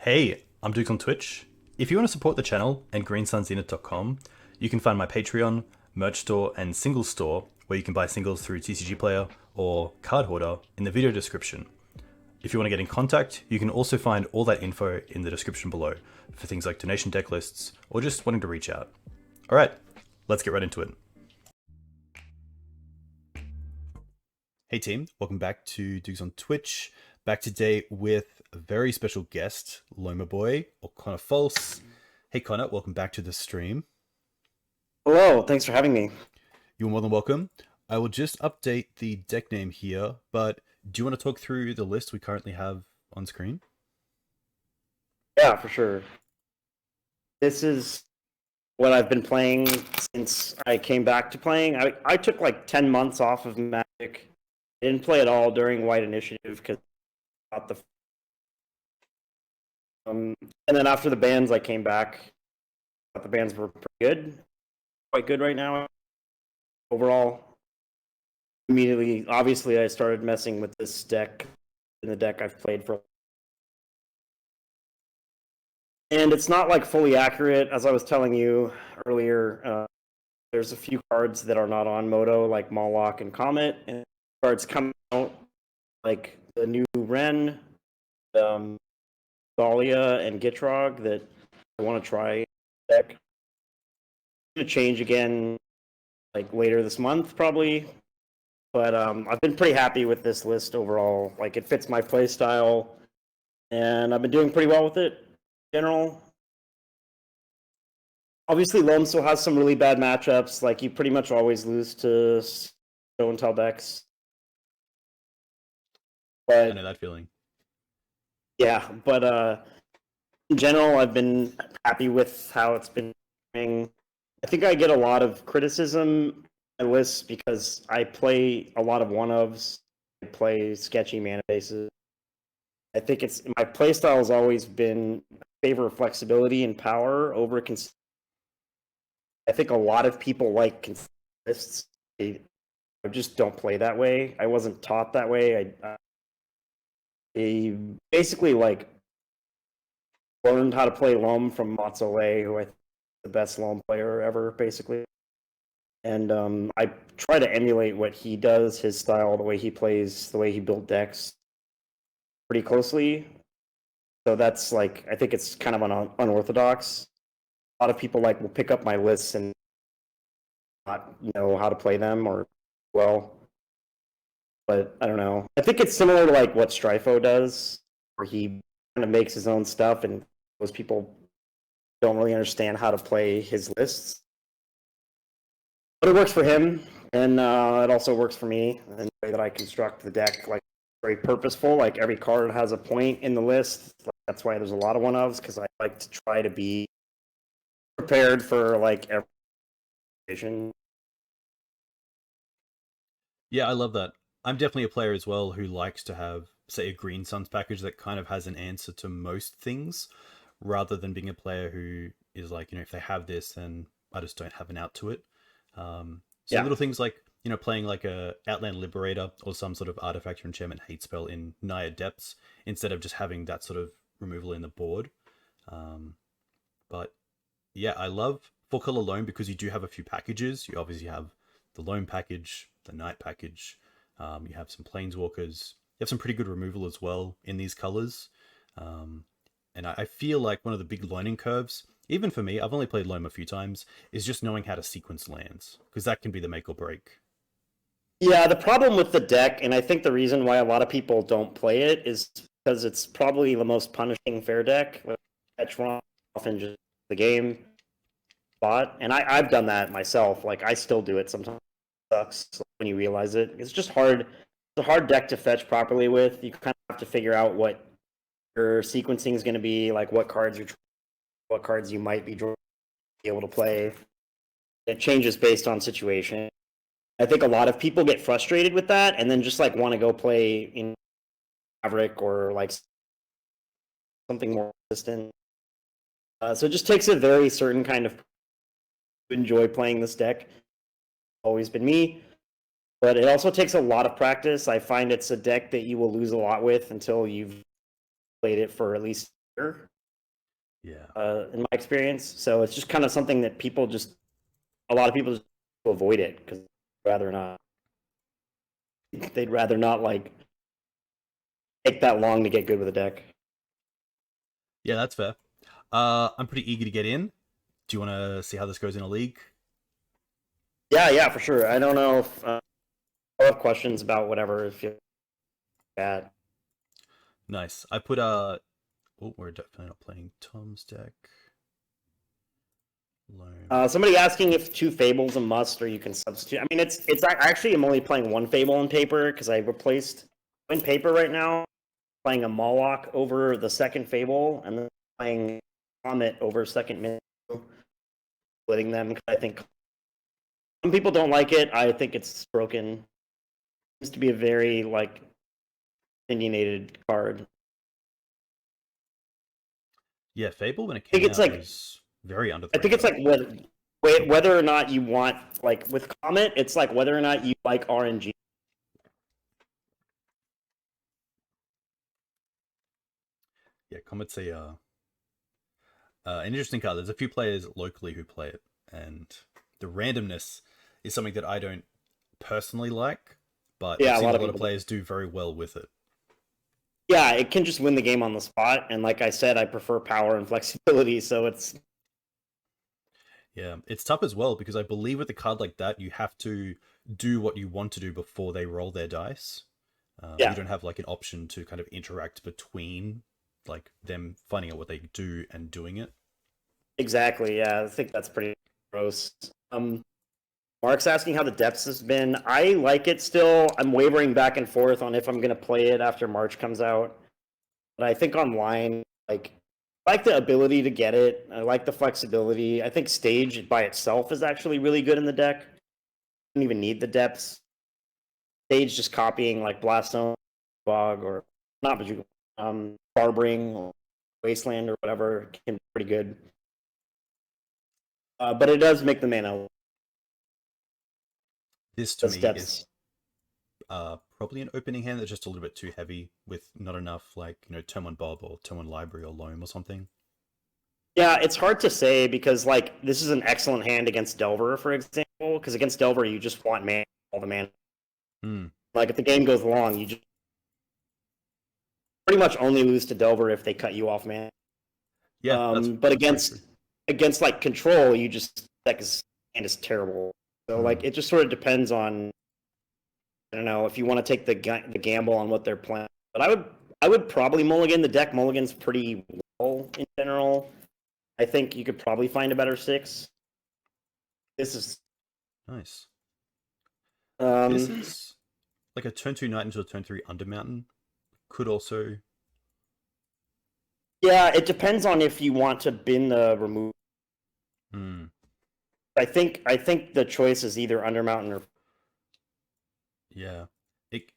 Hey, I'm Duke on Twitch. If you want to support the channel and greensunzenith.com, you can find my Patreon, merch store, and singles store where you can buy singles through TCG Player or Card Hoarder in the video description. If you want to get in contact, you can also find all that info in the description below for things like donation deck lists or just wanting to reach out. Alright, let's get right into it. Hey team, welcome back to Dukes on Twitch. Back today with a very special guest, Loamerboy or Connor Folse. Hey Connor, welcome back to the stream. Hello, thanks for having me. You're more than welcome. I will just update the deck name here, but do you want to talk through the list we currently have on screen? Yeah, for sure. This is what I've been playing since I came back to playing. I took like 10 months off of Magic. I didn't play at all during White Initiative because I thought and then after the bans, I came back. I thought the bans were pretty good, quite good right now. Overall, immediately, obviously, I started messing with this deck in the deck I've played for. And it's not like fully accurate, as I was telling you earlier. There's a few cards that are not on Moto, like Moloch and Comet, and cards come out like the new Ren, Thalia, and Gitrog that I want to try deck. It's going to change again like later this month, probably. But I've been pretty happy with this list overall. Like, it fits my play style, and I've been doing pretty well with it in general. Obviously, Loam still has some really bad matchups. Like, you pretty much always lose to show and tell decks. But I know that feeling. yeah, but in general, I've been happy with how it's been going. I think I get a lot of criticism on my lists because I play a lot of one-ofs. I play sketchy mana bases. I think it's my playstyle has always been favor of flexibility and power over I think a lot of people like lists. I just don't play that way. I wasn't taught that way. I basically like learned how to play Loam from Matsole, who I think is the best Loam player ever, basically. And I try to emulate what he does, his style, the way he plays, the way he built decks, pretty closely. So that's like, I think it's kind of unorthodox. A lot of people like will pick up my lists and not know how to play them or well. But I don't know. I think it's similar to like what Strifo does, where he kind of makes his own stuff, and those people don't really understand how to play his lists. But it works for him, and it also works for me in the way that I construct the deck. Like, very purposeful. Like, every card has a point in the list. That's why there's a lot of one-ofs, because I like to try to be prepared for like every situation. Yeah, I love that. I'm definitely a player as well who likes to have, say, a Green Suns package that kind of has an answer to most things, rather than being a player who is like, if they have this, then I just don't have an out to it. So Yeah. little things like, playing like a Outland Liberator or some sort of artifact or enchantment hate spell in Naya Depths instead of just having that sort of removal in the board. But yeah, I love 4-color Loam because you do have a few packages. You obviously have the Loam package, the Night package. You have some Planeswalkers. You have some pretty good removal as well in these colors. And I feel like one of the big learning curves, even for me, I've only played Loam a few times, is just knowing how to sequence lands, because that can be the make or break. Yeah, the problem with the deck, and I think the reason why a lot of people don't play it is because it's probably the most punishing fair deck. Fetch run often just the game spot, and I've done that myself. Like, I still do it sometimes. It sucks when you realize it. It's just hard. It's a hard deck to fetch properly with. You kind of have to figure out what your sequencing is going to be, like what cards you might be able to play. It changes based on situation. I think a lot of people get frustrated with that and then just like want to go play in Maverick or like something more consistent. So it just takes a very certain kind of to enjoy playing this deck. Always been me, but it also takes a lot of practice. I find it's a deck that you will lose a lot with until you've played it for at least a year. Yeah. In my experience. So it's just kind of something that a lot of people just avoid it because rather not. They'd rather not like take that long to get good with a deck. Yeah, that's fair. I'm pretty eager to get in. Do you want to see how this goes in a league? Yeah, for sure. I don't know if I'll have questions about whatever if you're bad. Nice. I put Oh, we're definitely not playing Tom's deck. Loam. Somebody asking if two Fables a must or you can substitute. I mean, actually I'm only playing one Fable in paper because I replaced in paper right now playing a Moloch over the second Fable and then playing Comet over second Min, splitting them because I think some people don't like it. I think it's broken. It seems to be a very like opinionated card. Yeah, Fable when it I think came it's out like was very under the I think it's radar. like whether or not you want like with Comet, it's like whether or not you like RNG. Yeah, Comet's an interesting card. There's a few players locally who play it, and the randomness is something that I don't personally like, but I've Yeah, a seen lot a of lot of people do. players do very well with it. Yeah, it can just win the game on the spot. And like I said, I prefer power and flexibility. So it's Yeah, it's tough as well because I believe with a card like that, you have to do what you want to do before they roll their dice. You yeah, don't have like an option to kind of interact between like them finding out what they do and doing it. exactly. Yeah, I think that's pretty gross. Mark's asking how the depths has been. I like it still. I'm wavering back and forth on if I'm gonna play it after March comes out. But I think online, like I like the ability to get it. I like the flexibility. I think stage by itself is actually really good in the deck. You don't even need the depths. Stage just copying like Blastone, Bog, or not Bajuga, Barbering or Wasteland or whatever can be pretty good. But it does make the mana This to the me is depths. probably an opening hand that's just a little bit too heavy with not enough like turn one Bob or turn one Library or Loam or something. Yeah, it's hard to say because like this is an excellent hand against Delver, for example. Because against Delver, you just want mana, all the mana. Hmm. Like if the game goes long, you just pretty much only lose to Delver if they cut you off mana. Yeah, But that's very true. against like control, you just that hand is terrible. So Hmm. like it just sort of depends on I don't know if you want to take the gamble on what they're playing. But I would probably mulligan the deck. Mulligan's pretty well in general. I think you could probably find a better six. This is Nice. This um is like a turn two knight into a turn three Undermountain. Could also. yeah. It depends on if you want to bin the remove. Hmm. I think the choice is either Undermountain or Yeah. It,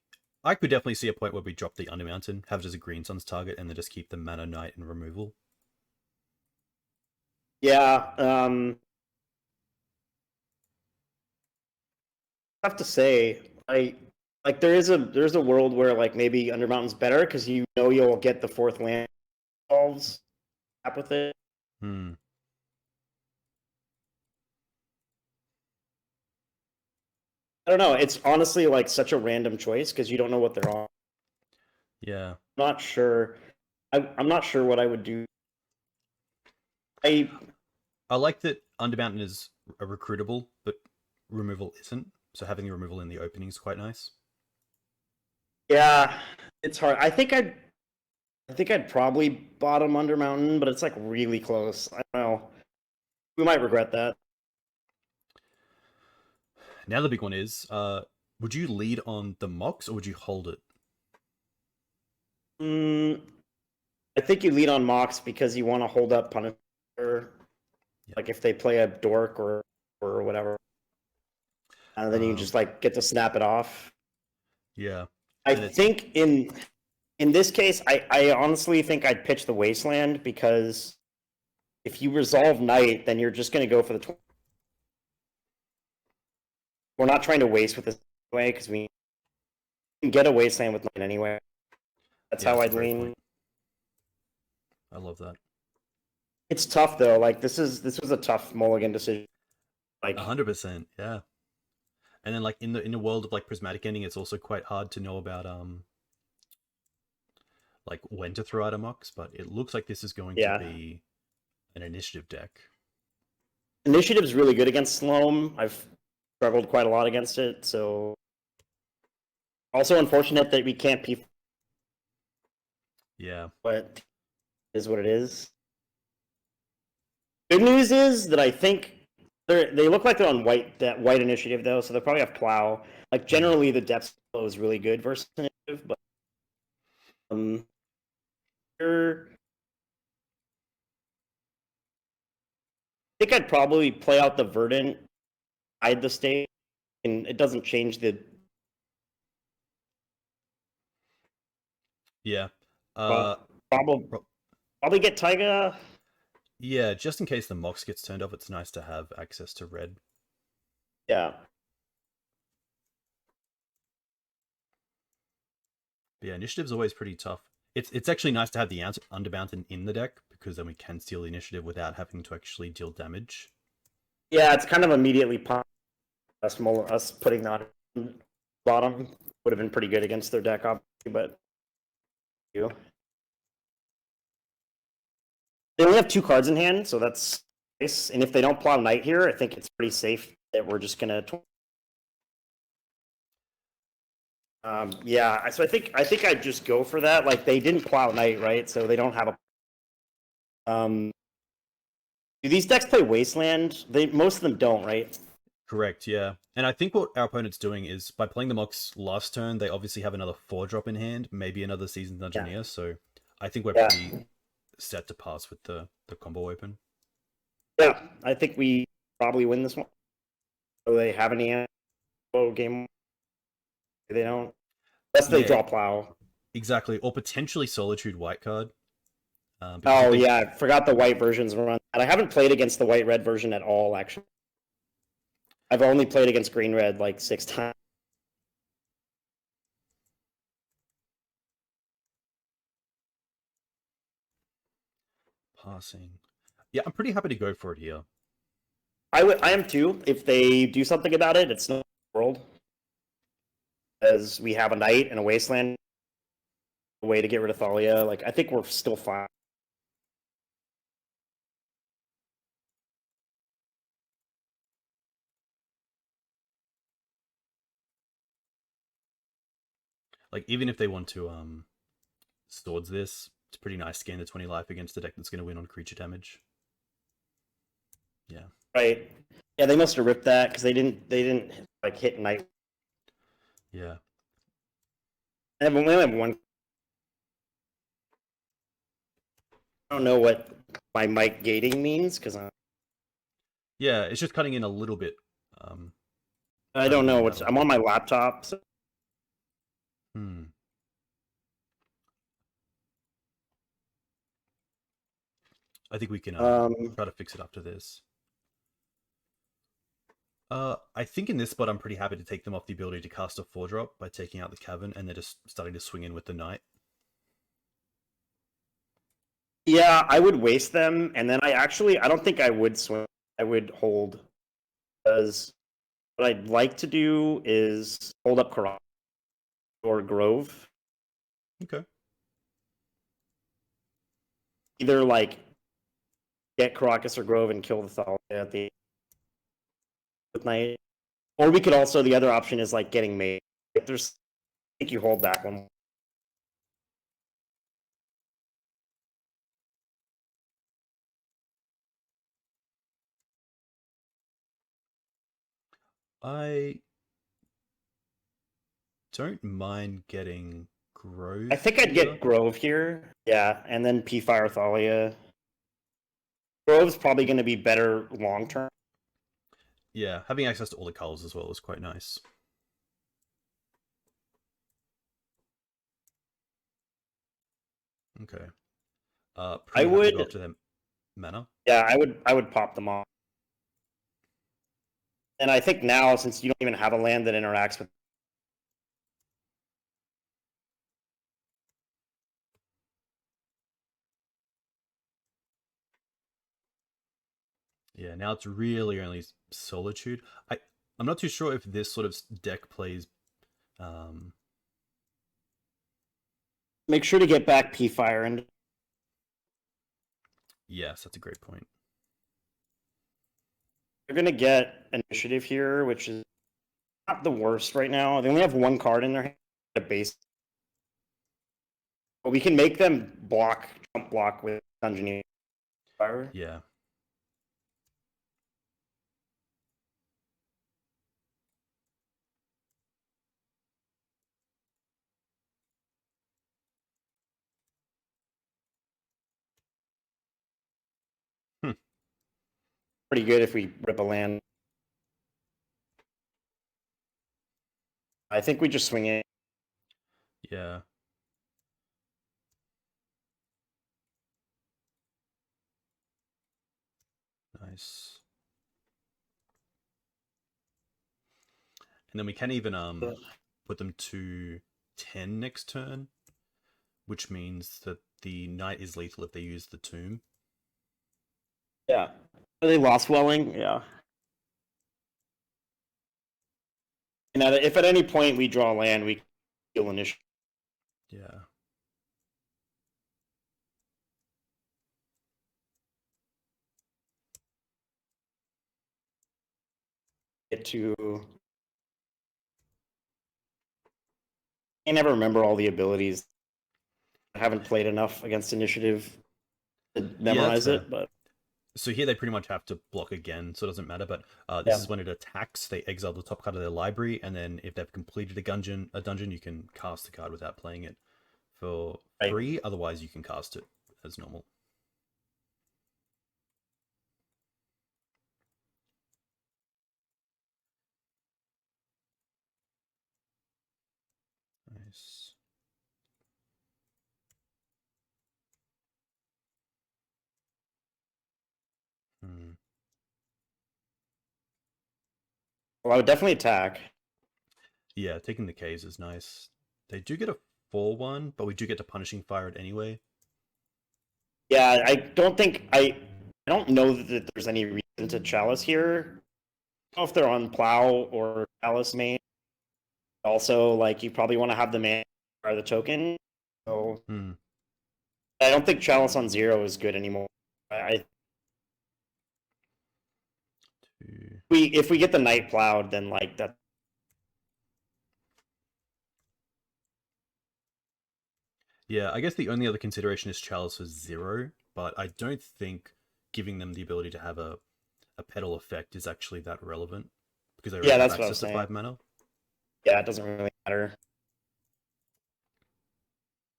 I could definitely see a point where we drop the Undermountain, have it as a Green Sun's target, and then just keep the Mana Knight and removal. yeah. I have to say I like there's a world where like maybe Undermountain's better because you know you'll get the fourth land solves up with it. Hmm. I don't know. It's honestly like such a random choice because you don't know what they're on. Yeah. I'm not sure. I'm not sure what I would do. I I like that Undermountain is a recruitable, but removal isn't. So having the removal in the opening is quite nice. yeah, it's hard. I think I'd probably bottom Undermountain, but it's like really close. I don't know. We might regret that. Now the big one is, would you lead on the Mox or would you hold it? Mm, I think you lead on Mox because you want to hold up Punisher. Yeah. Like if they play a Dork or whatever, and then you Um, just like get to snap it off. yeah. I And it's think in this case, I honestly think I'd pitch the Wasteland because if you resolve Knight, then you're just going to go for the. We're not trying to waste with this anyway because we can get a Wasteland with Knight anyway. That's yeah, how that's a I'd great lean. point. I love that. It's tough though. Like this was a tough mulligan decision. Like 100%, yeah. And then like in the world of like prismatic ending, it's also quite hard to know about like when to throw out a mox, but it looks like this is going to yeah, be an initiative deck. initiative's really good against Loam. I've struggled quite a lot against it. So also unfortunate that we can't P, Yeah. but it is what it is. Good news is that I think they look like they're on that white initiative though, so they'll probably have plow. Like generally, the depth flow is really good versus initiative, but here, I think I'd probably play out the Verdant, hide the state, and it doesn't change the. Yeah. Probably Pro- probably get Taiga. yeah, just in case the mox gets turned off, it's nice to have access to red. Yeah. But yeah, initiative's always pretty tough. It's actually nice to have the underbound in the deck because then we can steal the initiative without having to actually deal damage. Yeah, it's kind of immediately us putting that on bottom would have been pretty good against their deck, obviously, but you. They only have 2 cards in hand, so that's nice. And if they don't plow Knight here, I think it's pretty safe that we're just gonna. Yeah, so I think I'd just go for that. Like they didn't plow Knight, right? So they don't have a. Do these decks play Wasteland? Most of them don't, right? Correct, yeah. And I think what our opponent's doing is by playing the Mox last turn, they obviously have another 4-drop in hand, maybe another Seasoned Engineer, so I think we're Yeah. pretty set to pass with the combo open. Yeah, I think we probably win this one. Do they have any game? They don't. Unless they Yeah, draw plow. exactly. Or potentially Solitude white card. Oh yeah, I forgot the white versions were on. And I haven't played against the white-red version at all, actually. I've only played against green-red like 6 times. Passing. Yeah, I'm pretty happy to go for it here. I am too. If they do something about it, it's no world. As we have a Knight and a Wasteland, a way to get rid of Thalia. Like I think we're still fine. Like, even if they want to swords this, it's pretty nice to gain the 20 life against a deck that's going to win on creature damage. Yeah. Right. Yeah, they must have ripped that because they didn't like hit Knight. Yeah. We only have one. I don't know what my mic gating means because Yeah, it's just cutting in a little bit. I don't know what's. I'm on my laptop. So. I think we can try to fix it after this. I think in this spot, I'm pretty happy to take them off the ability to cast a 4-drop by taking out the Cavern, and they're just starting to swing in with the Knight. Yeah, I would waste them, and then I don't think I would swing. I would hold because what I'd like to do is hold up Karak or Grove. Okay. Either like get Caracas or Grove and kill the Thalia at the night, or we could also the other option is like getting made. There's, I think you hold that one. I don't mind getting Grove. I think I'd get Grove here, yeah, and then P Fire Thalia. Grove's probably going to be better long term. Yeah, having access to all the colors as well is quite nice. Okay. I would go after them mana. Yeah, I would pop them off. And I think now, since you don't even have a land that interacts with. Yeah, now it's really only Solitude. I'm not too sure if this sort of deck plays. Um, Make sure to get back P-Fire and yes, that's a great point. they're gonna get initiative here, which is not the worst right now. They only have one card in their hand, a base. But we can make them jump block with Dungeoneer Fire. Yeah. Hmm. Pretty good if we rip a land. I think we just swing it. Yeah. Nice. And then we can even put them to 10 next turn, which means that the knight is lethal if they use the tomb. Yeah. Are they lost Welling? Yeah. And if at any point we draw land, we kill initiative. Yeah. Get to. I never remember all the abilities. I haven't played enough against initiative to memorize it, but so here they pretty much have to block again, so it doesn't matter. But this is when it attacks. They exile the top card of their library, and then if they've completed a dungeon, you can cast the card without playing it for free. Otherwise, you can cast it as normal. Nice. Well, I would definitely attack. Yeah, taking the caves is nice. They do get a 4/1, but we do get to punishing fire it anyway. Yeah, I don't know that there's any reason to chalice here. I don't know if they're on plow or chalice main. Also, like you probably want to have the man or the token. So I don't think chalice on 0 is good anymore. If we get the knight plowed, then like that. Yeah, I guess the only other consideration is chalice for 0, but I don't think giving them the ability to have a pedal effect is actually that relevant because they already have access to 5 mana. Yeah, it doesn't really matter.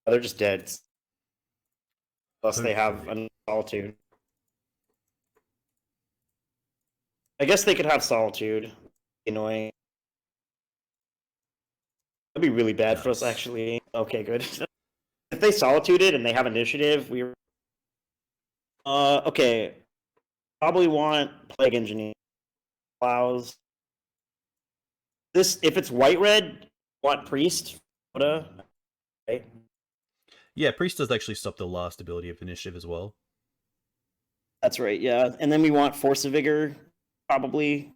They're just dead. Unless they have a solitude. I guess they could have solitude. Annoying. That'd be really bad for us, actually. Okay, good. If they solituded and they have initiative, we. Okay. Probably want plague engineer. Plows. This, if it's white red, want priest. Right? Yeah, priest does actually stop the last ability of initiative as well. That's right, yeah. And then we want Force of Vigor, probably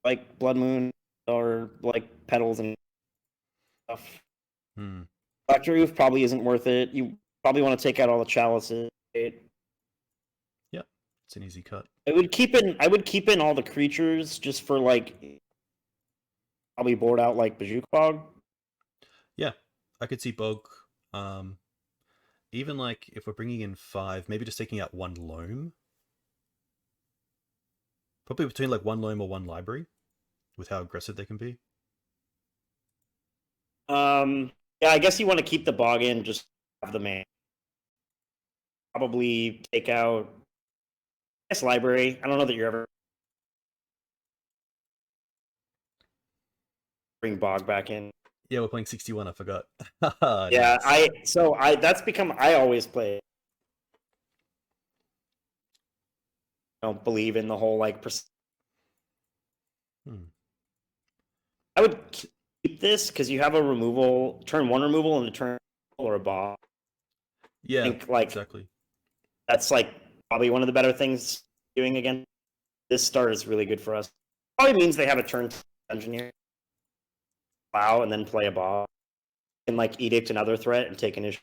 like Blood Moon or like Petals and stuff. Black Roof probably isn't worth it. You probably want to take out all the chalices. Right? Yep, it's an easy cut. I would keep in all the creatures just for like probably board out like Bajuk Bog. Yeah, I could see Bog. Even like if we're bringing in 5, maybe just taking out 1 Loam. Probably between like 1 Loam or 1 library, with how aggressive they can be. Yeah, I guess you want to keep the Bog in, just have the man. Probably take out. I guess library. I don't know that you're ever bring Bog back in. Yeah, we're playing 61. I forgot. Yeah, nice. That's become. I always play. I don't believe in the whole like. I would keep this because you have a removal, turn 1 removal, and a turn or a Bog. Yeah, I think, like, exactly. That's like probably one of the better things doing again. this start is really good for us. Probably means they have a turn engineer, wow, and then play a ball, and like edict another threat and take initiative.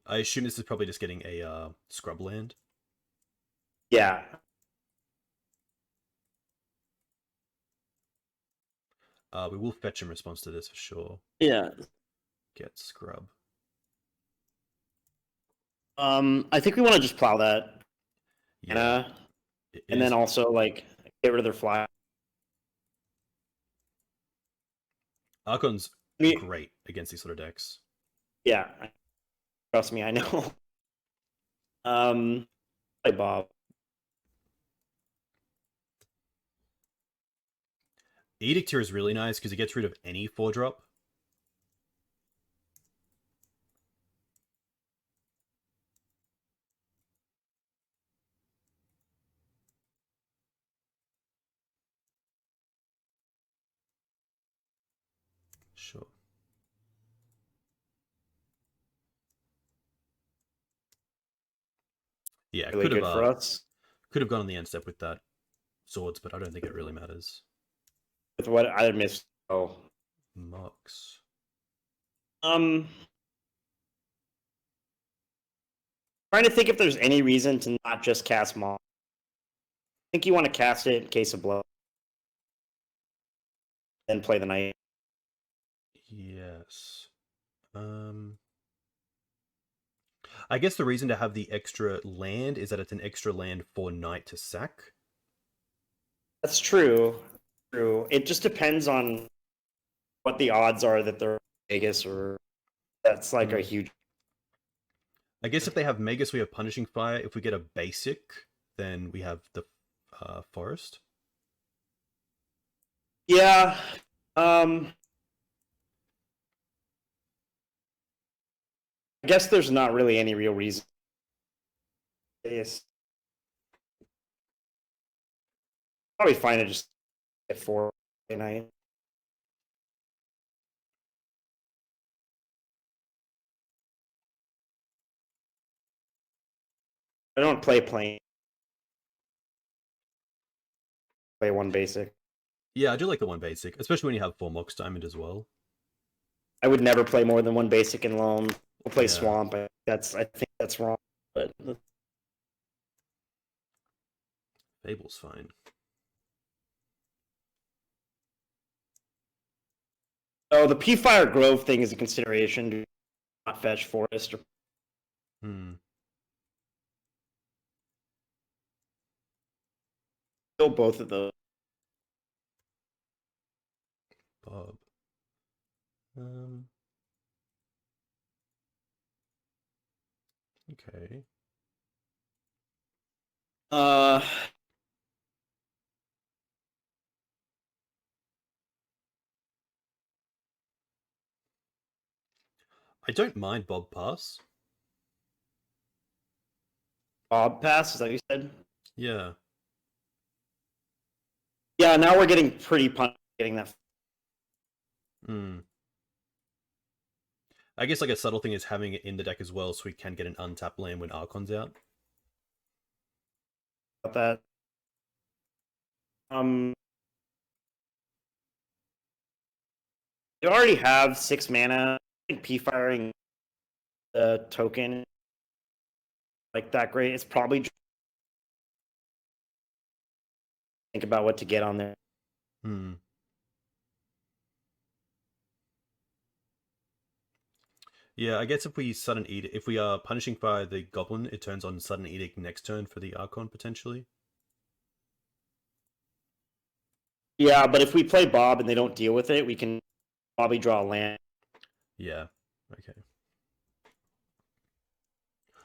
I assume this is probably just getting a scrub land. Yeah. We will fetch in response to this for sure. Yeah. Get scrub. I think we want to just plow that. Yeah. And then also like get rid of their fly. Archon's great against these sort of decks. Yeah. Trust me, I know. Play Bob. Edict here is really nice because it gets rid of any 4-drop. Sure. Yeah, really good for us. Could have gone on the end step with that swords, but I don't think it really matters. With what I missed. Oh. Mox. Trying to think if there's any reason to not just cast Mox. I think you want to cast it in case of blow. Then play the knight. Yes. I guess the reason to have the extra land is that it's an extra land for knight to sack. That's true. True. It just depends on what the odds are that they're Vegas, or that's like a huge. I guess if they have Magus, we have Punishing Fire. If we get a basic, then we have the Forest. Yeah. I guess there's not really any real reason. Yes. Probably fine to just get 4 tonight. I don't play plain. Play 1 basic. Yeah, I do like the 1 basic, especially when you have 4 Mox Diamond as well. I would never play more than 1 basic in Loam. We'll play Swamp. I think that's wrong. But Fable's fine. oh, the P-Fire Grove thing is a consideration. Do not fetch Forest. Or... Kill both of those. Bob. Okay. I don't mind Bob Pass. Bob Pass, is that what you said? Yeah. Yeah, now we're getting pretty punished getting that. I guess like a subtle thing is having it in the deck as well, so we can get an untapped land when Archon's out. About that. You already have 6 mana. I think P-Firing the token like that great. It's probably think about what to get on there. Yeah, I guess if we sudden edict, if we are punishing fire the goblin, it turns on sudden edict next turn for the Archon potentially. Yeah, but if we play Bob and they don't deal with it, we can probably draw a land. Yeah. Okay.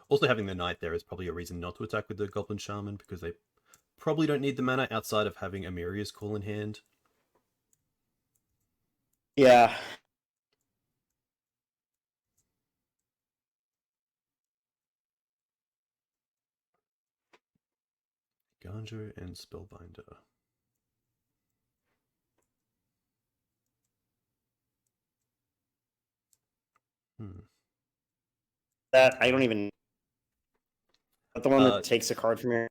Also, having the knight there is probably a reason not to attack with the Goblin Shaman, because they probably don't need the mana outside of having Amiria's Call in hand. Yeah. Ganja and Spellbinder. That I don't even. That the one that takes a card from here.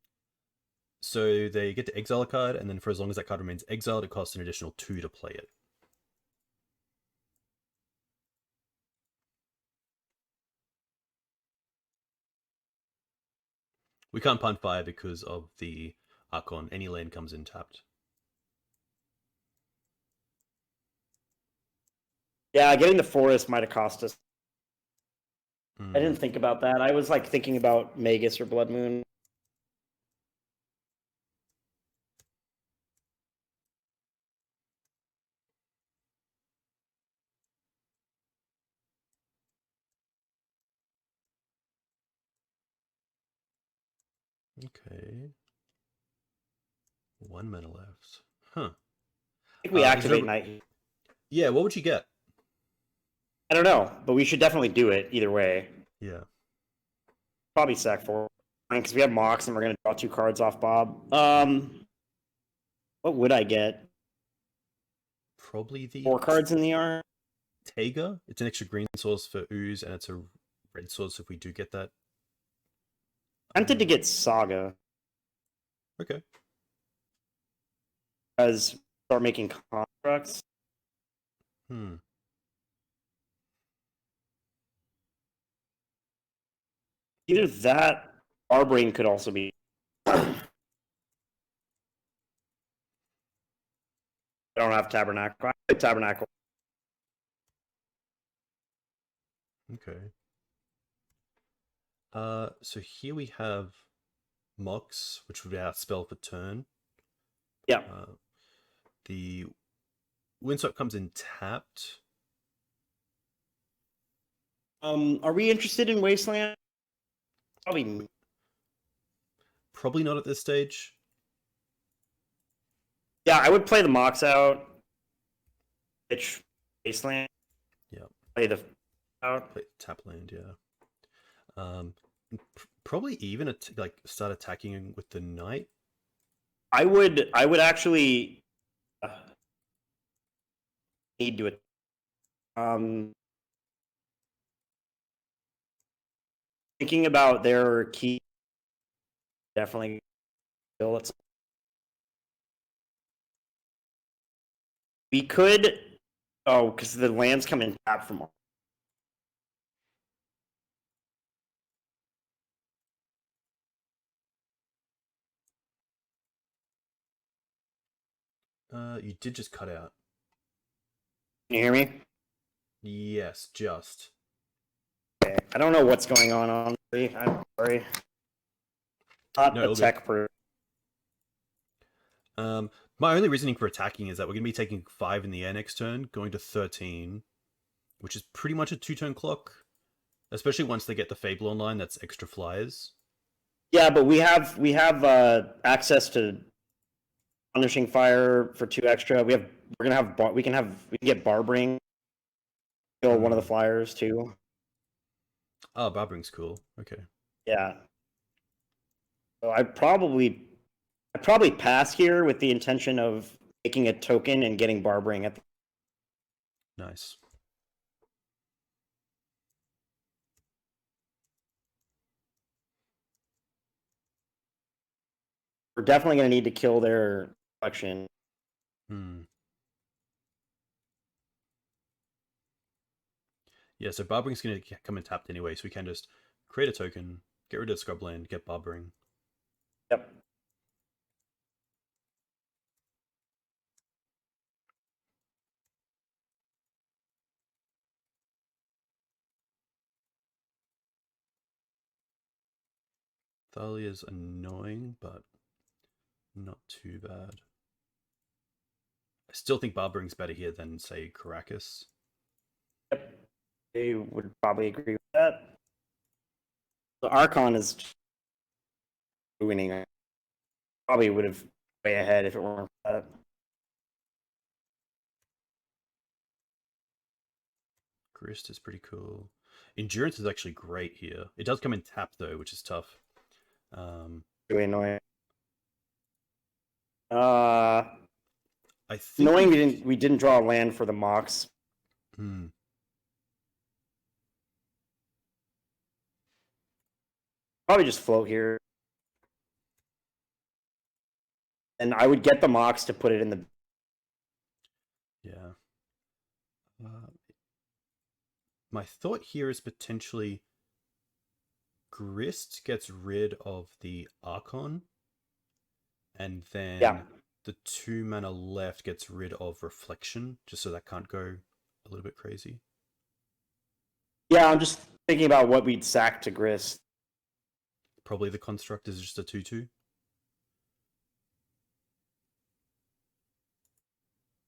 So they get to exile a card, and then for as long as that card remains exiled, it costs an additional 2 to play it. We can't punt fire because of the Archon. Any land comes in tapped. Yeah, getting the forest might have cost us. Mm. I didn't think about that. I was like thinking about Magus or Blood Moon. Okay. 1 mana left. Huh. I think we activate Night. Yeah, what would you get? I don't know, but we should definitely do it either way. Yeah. Probably sack 4. Because we have Mox and we're going to draw 2 cards off Bob. What would I get? Probably the 4 cards in the R? Taiga. It's an extra green source for Ooze, and it's a red source if we do get that. Tempted to get Saga. Okay. Because start making constructs. Either that, Barbering could also be. I don't have Tabernacle. I have Tabernacle. Okay. So here we have Mox, which would be our spell for turn. Yeah. The Windswept comes in tapped. Are we interested in Wasteland? Probably not at this stage. Yeah, I would play the Mox out. Pitch Wasteland. Yeah. Play the out. Play tap land, yeah. Probably even like start attacking with the Knight. I would actually need to it. Thinking about their key, definitely. We could. Oh, because the lands come in tap from. You did just cut out. Can you hear me? Yes, just. Okay. I don't know what's going on. I'm sorry. Not No, a tech per. My only reasoning for attacking is that we're going to be taking 5 in the air next turn, going to 13, which is pretty much a 2-turn clock. Especially once they get the Fable online, that's extra flyers. Yeah, but we have access to Punishing Fire for 2 extra. We can get Barbering. Kill one of the flyers too. Oh, Barbering's cool. Okay. Yeah. So I probably pass here with the intention of making a token and getting Barbering at the. Nice. We're definitely going to need to kill their collection. Yeah, so Barbering's going to come in tapped anyway, so we can just create a token, get rid of Scrubland, get Barbering. Yep. Thalia's annoying, but not too bad. I still think Barbering's better here than, say, Caracas. Yep. They would probably agree with that. The Archon is winning. Probably would have way ahead if it weren't for that. Grist is pretty cool. Endurance is actually great here. It does come in tap though, which is tough. Really annoying. I think annoying we didn't draw a land for the Mox. Probably just float here. And I would get the Mox to put it in the... Yeah. My thought here is potentially Grist gets rid of the Archon, and then the 2 mana left gets rid of Reflection, just so that can't go a little bit crazy. Yeah, I'm just thinking about what we'd sack to Grist. Probably the Construct is just a 2/2.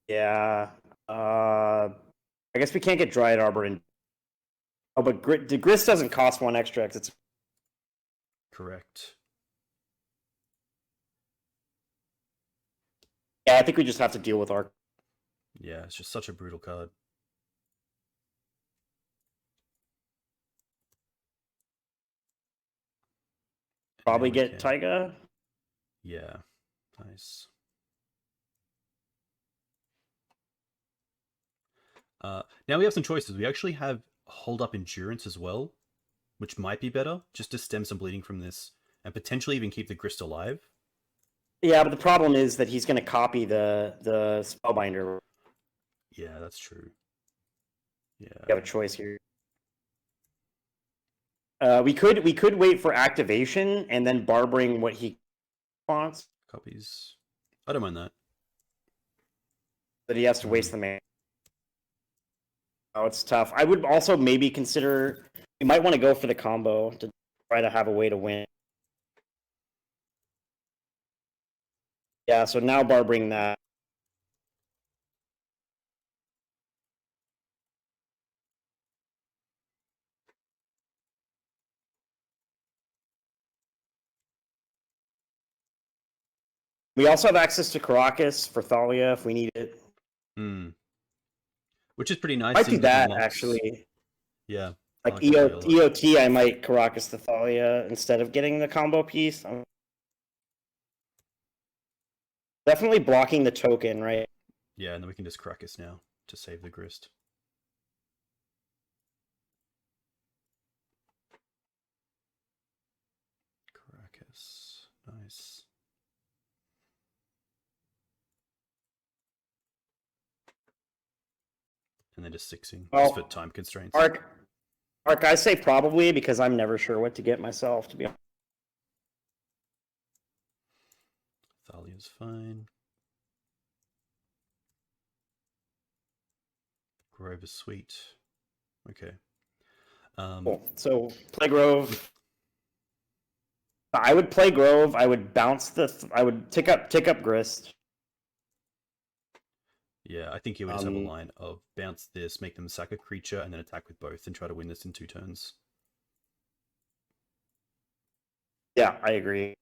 Yeah. I guess we can't get Dryad Arbor in. Oh, but the Grist doesn't cost 1 extra. It's Correct. Yeah, I think we just have to deal with our... Yeah, it's just such a brutal card. Probably get Taiga. Yeah, nice. Now we have some choices. We actually have Hold Up Endurance as well, which might be better, just to stem some bleeding from this, and potentially even keep the Grist alive. Yeah, but the problem is that he's going to copy the Spellbinder. Yeah, that's true. Yeah, we have a choice here. We could wait for activation and then barbering what he wants. Copies. I don't mind that. But he has to waste the mana. Oh, it's tough. I would also maybe consider... You might want to go for the combo to try to have a way to win. Yeah, so now barbering that. We also have access to Caracas for Thalia if we need it. Which is pretty nice. I might do that, actually. Yeah. Like EOT, I might Caracas to Thalia instead of getting the combo piece. Definitely blocking the token, right? Yeah, and then we can just Caracas now to save the Grist. Caracas. Nice. And then just 6ing, just for time constraints. Arc, I say probably because I'm never sure what to get myself, to be honest. Thalia's fine. Grove is sweet. Okay. Cool. So play Grove. I would play Grove. I would bounce I would tick up Grist. Yeah, I think you would just have a line of bounce this, make them sack a creature, and then attack with both, and try to win this in 2 turns. Yeah, I agree. I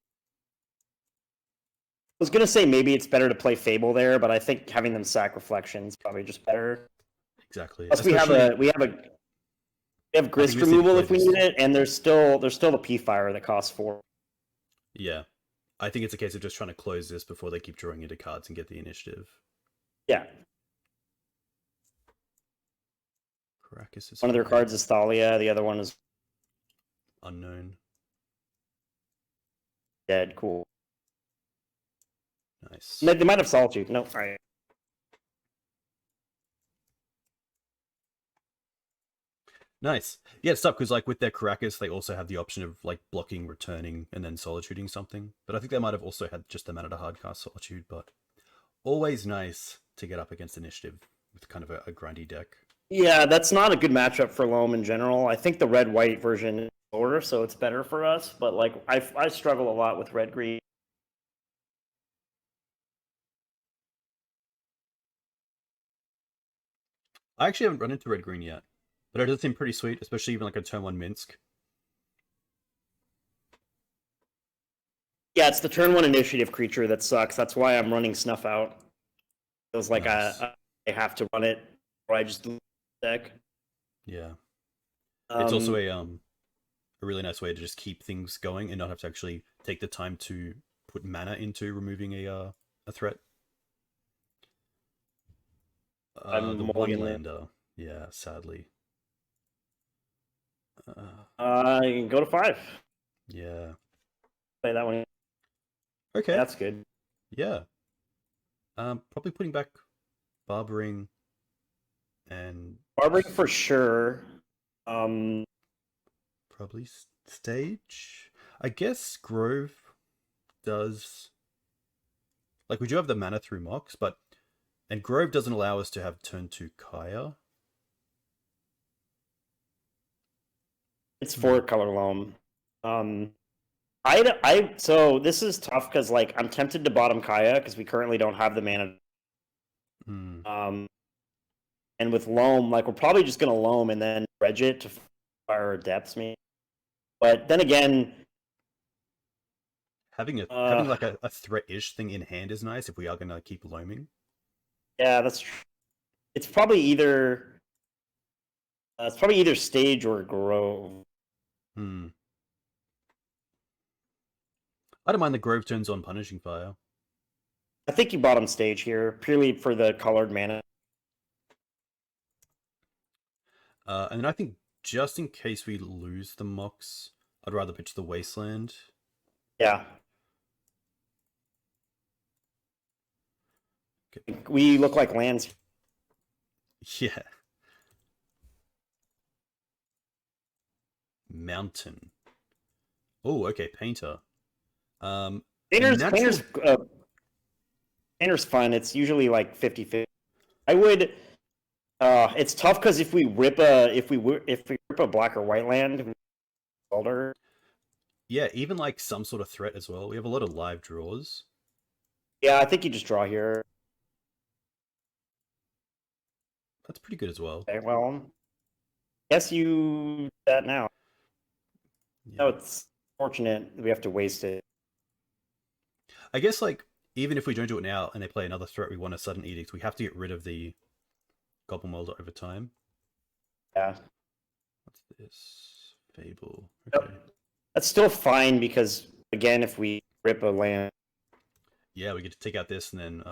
was gonna say maybe it's better to play Fable there, but I think having them sack Reflection is probably just better. Exactly. Plus, we have Grist removal if we need it, and there's still the P-Fire that costs 4. Yeah. I think it's a case of just trying to close this before they keep drawing into cards and get the initiative. Yeah. Caracas is one of their cards is Thalia, the other one is unknown. Dead. Cool. Nice. They might have Solitude. No, all right. Nice. Yeah, it's tough because like with their Caracas, they also have the option of like blocking, returning, and then solituding something. But I think they might have also had just the mana to hardcast Solitude. But always nice to get up against Initiative with kind of a grindy deck. Yeah, that's not a good matchup for Loam in general. I think the red-white version is lower, so it's better for us. But like, I struggle a lot with red-green. I actually haven't run into red-green yet, but it does seem pretty sweet, especially even like a turn 1 Minsk. Yeah, it's the turn 1 initiative creature that sucks. That's why I'm running Snuff Out. Feels like Nice. I have to run it, or I just lose the deck. Yeah. It's also a really nice way to just keep things going and not have to actually take the time to put mana into removing a threat. The one lander, yeah, sadly. You can go to 5. Yeah. Play that one. Okay. That's good. Yeah. Probably putting back Barbering and Barbering for sure. Um, probably Stage. I guess Grove does. Like, we do have the mana through Mox, and Grove doesn't allow us to have turn 2 Kaya. it's Hmm. 4-color Loam. Um, so this is tough because like I'm tempted to bottom Kaya because we currently don't have the mana. Hmm. Um, and with Loam, like we're probably just gonna Loam and then dredge it to fire depths, maybe. But then again, Having like a threat-ish thing in hand is nice if we are gonna keep loaming. yeah, that's true. It's probably either stage or grove. Hmm. I don't mind the Grove turns on Punishing Fire. I think you bottom stage here purely for the colored mana. And then I think just in case we lose the Mox, I'd rather pitch the Wasteland. Yeah, Okay. we look like lands. Yeah. Mountain. Oh, okay, Painter. Painter's Natural. painter's uh, painter's fun. It's usually like 50-50. I would. It's tough because if we rip a black or white land, older. Yeah, even like some sort of threat as well. We have a lot of live draws. Yeah, I think you just draw here. That's pretty good as well. Okay, well, guess you do that now. Yeah. No, it's fortunate we have to waste it. I guess like even if we don't do it now and they play another threat, we want a sudden edict. We have to get rid of the Goblin Welder over time. Yeah. What's this? Fable. Yep. Okay. That's still fine because again, if we rip a land, Yeah, we get to take out this and then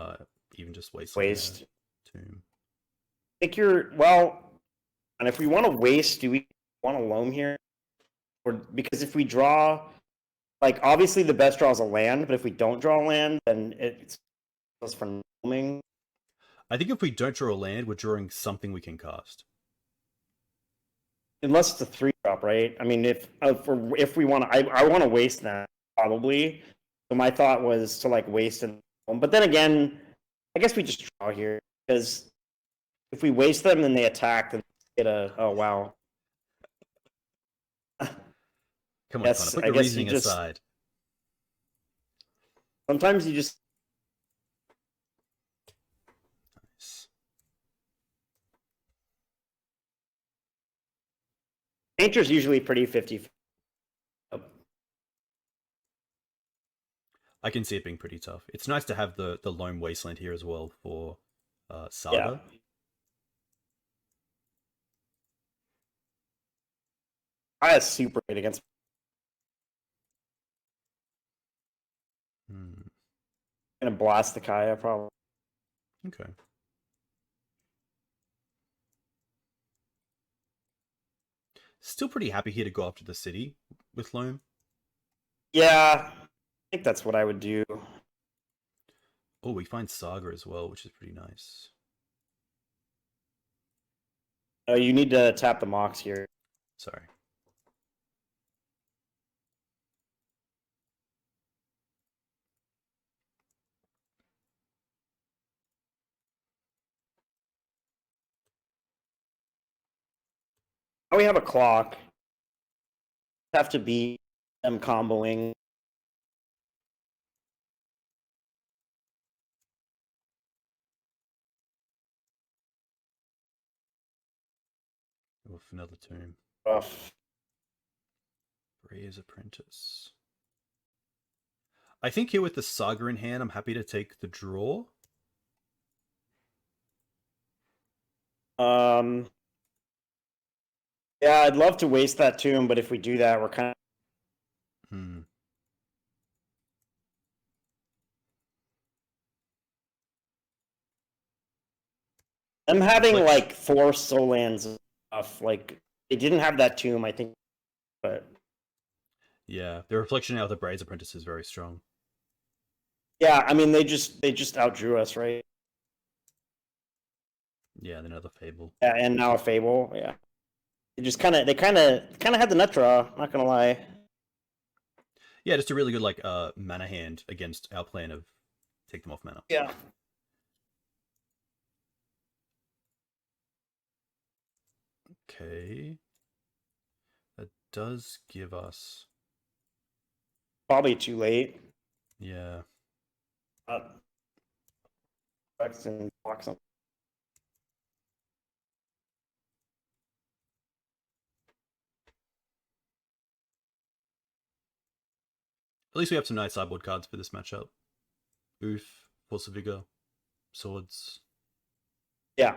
even just waste. Tomb. I think you're well, and if we want to waste, do we want to loam here? Or because if we draw, like obviously the best draw is a land, but if we don't draw a land, then it's just for loaming. I think if we don't draw a land, we're drawing something we can cast. Unless it's a 3-drop, right? I mean, if we want to, I want to waste that probably. So my thought was to like waste it, but then again, I guess we just draw here because if we waste them, then they attack and get a oh wow. Come on, Connor, Yes, put I your guess you reasoning just aside. sometimes you just Nice. Painter's usually pretty 50. I can see it being pretty tough. It's nice to have the Loam Wasteland here as well for Yeah, Saga. I have super great against. Hmm. Gonna blast the Kaya probably. Okay. Still pretty happy here to go after the city with Loam. Yeah, I think that's what I would do. Oh, we find Saga as well, which is pretty nice. You need to tap the Mox here. Sorry. Now we have a clock. Have to beat them comboing. Oof, another tomb. Rough. Brea's Apprentice. I think here with the Saga in hand, I'm happy to take the draw. Um, yeah, I'd love to waste that tomb, but if we do that, we're kind of. Hmm. I'm having Reflection. like 4 soul lands off. Like they didn't have that tomb, I think, but Yeah, the reflection out of the Brea's Apprentice is very strong. Yeah, I mean they just outdrew us, right? Yeah, then another Fable. Yeah, and now a Fable. Yeah, they kind of had the nut draw. Not gonna lie. Yeah, just a really good like mana hand against our plan of take them off mana. Yeah. Okay. That does give us. Probably too late. Yeah. And block some. At least we have some nice sideboard cards for this matchup. Oof, Force of Vigor, Swords. Yeah.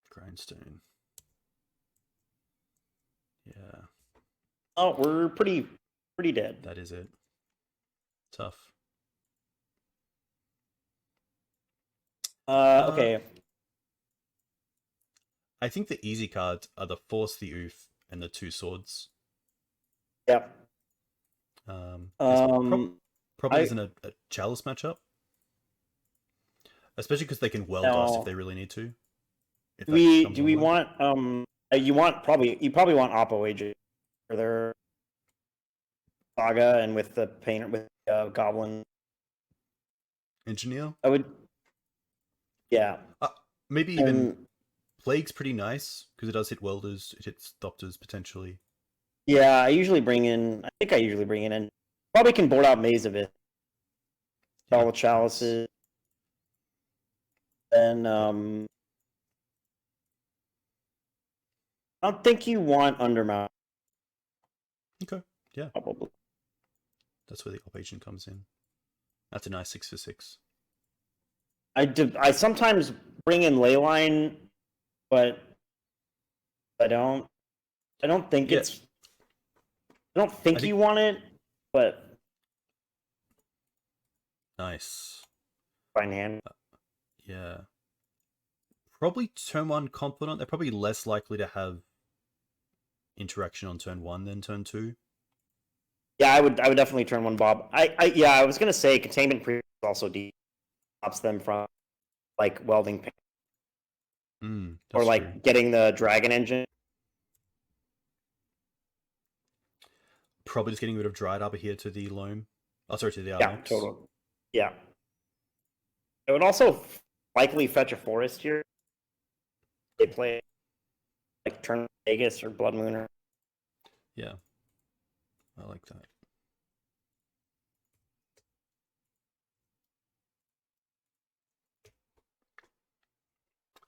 Grindstone. Yeah. Oh, we're pretty dead. That is it. Tough. Okay. I think the easy cards are the Force, the Oof, and the 2 Swords. Yep. Probably isn't a Chalice matchup. Especially because they can weld us if they really need to. Do we want you probably want Oppo Agent for their Saga and with the painter with Goblin Engineer? I would. Yeah. Maybe even Plague's pretty nice because it does hit welders, it hits doctors potentially. Yeah, I think I usually bring in and probably can board out Maze of it. All the chalices. And I don't think you want Undermount. Okay. Yeah. Probably. That's where the Op Agent comes in. That's a nice 6 for 6. I sometimes bring in Leyline, but I don't think it's. I don't think you want it, but nice. Fine hand. Yeah. Probably turn 1 Confidant. They're probably less likely to have interaction on turn 1 than turn 2. Yeah, I would definitely turn 1 Bob. I was gonna say Containment Priest also stops them from like welding paint. Or like true. Getting the Dragon Engine. Probably just getting rid of Dryad Arbor here to the Loam. Oh, sorry, to the Arnox. Yeah, totally. Yeah. It would also likely fetch a forest here. They play like Turn Vegas or Blood Moon. Yeah. I like that.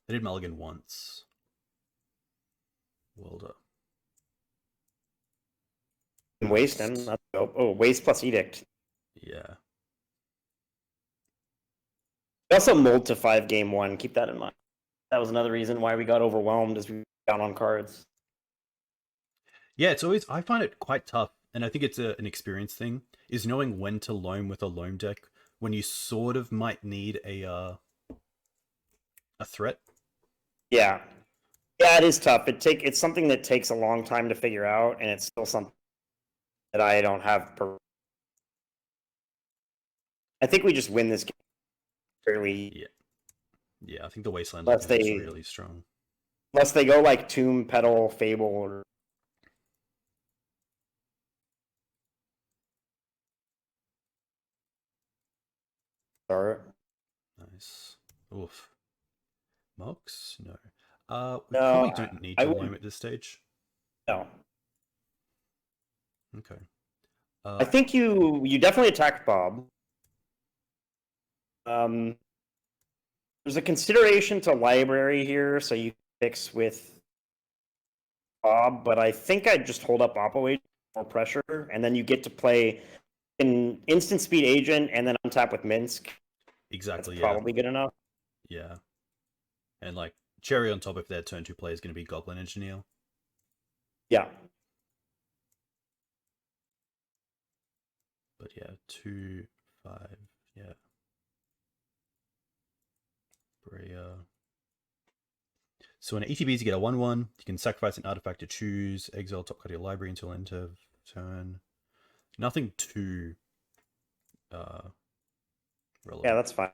They did Mulligan once. Welder. Waste him. Waste plus Edict. Yeah. We also mulled to 5 game 1. Keep that in mind. That was another reason why we got overwhelmed as we got down on cards. Yeah, it's always, I find it quite tough, and I think it's an experience thing, is knowing when to Loam with a Loam deck when you sort of might need a threat. Yeah. Yeah, it is tough. It's something that takes a long time to figure out, and it's still something that I don't have. I think we just win this game fairly. Yeah. Yeah, I think the Wasteland is really strong. Unless they go like Tomb, Petal, Fable, or... Start. Nice. Oof. Mox? No. We probably don't need to Loam at this stage. No. Okay. I think you definitely attack Bob. There's a consideration to library here, so you fix with Bob, but I think I'd just hold up Oppo Agent for pressure, and then you get to play an instant speed agent and then untap with Minsk. Exactly. That's probably good enough. Yeah. And like cherry on top if their turn 2 play is going to be Goblin Engineer. Yeah. But yeah, 2, 5, yeah. Brea. So in ETBs, you get a 1/1. You can sacrifice an artifact to choose, exile top card of your library until end of turn. Nothing too relevant. Yeah, that's fine.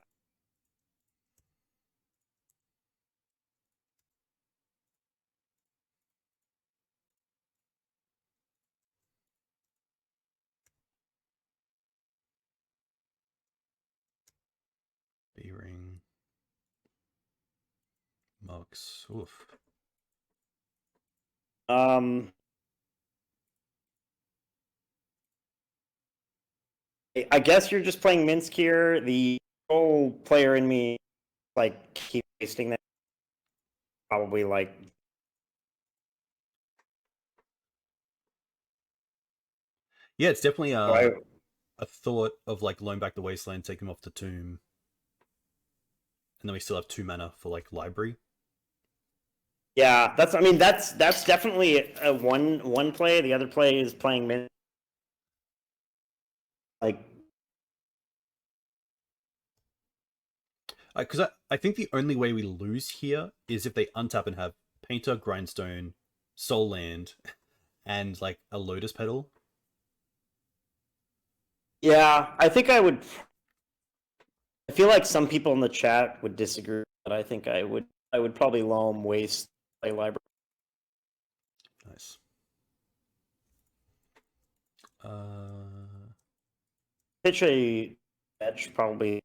B-ring. Mugs. Oof. I guess you're just playing Minsk here. The role player in me, like, keep wasting that. Probably like. Yeah, it's definitely I, a thought of like Loam back the Wasteland, take him off the tomb, and then we still have 2 mana for like library. yeah, that's. I mean, that's definitely a one play. The other play is playing Minsk. Like, Because I think the only way we lose here is if they untap and have Painter, Grindstone, Soul Land, and like a Lotus Petal. yeah, I think I would. I feel like some people in the chat would disagree, but I think I would. I would probably Loam waste play library. Nice. Pitch a fetch probably.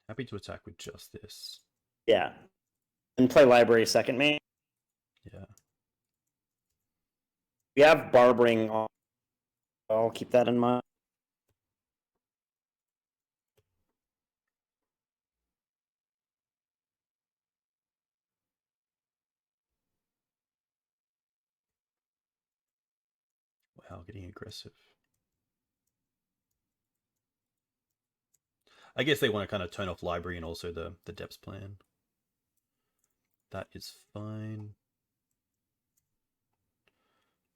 Happy to attack with just this. Yeah, and play library second main. Yeah. We have barbering on. I'll keep that in mind. Wow, getting aggressive. I guess they want to kind of turn off library and also the depths plan. That is fine.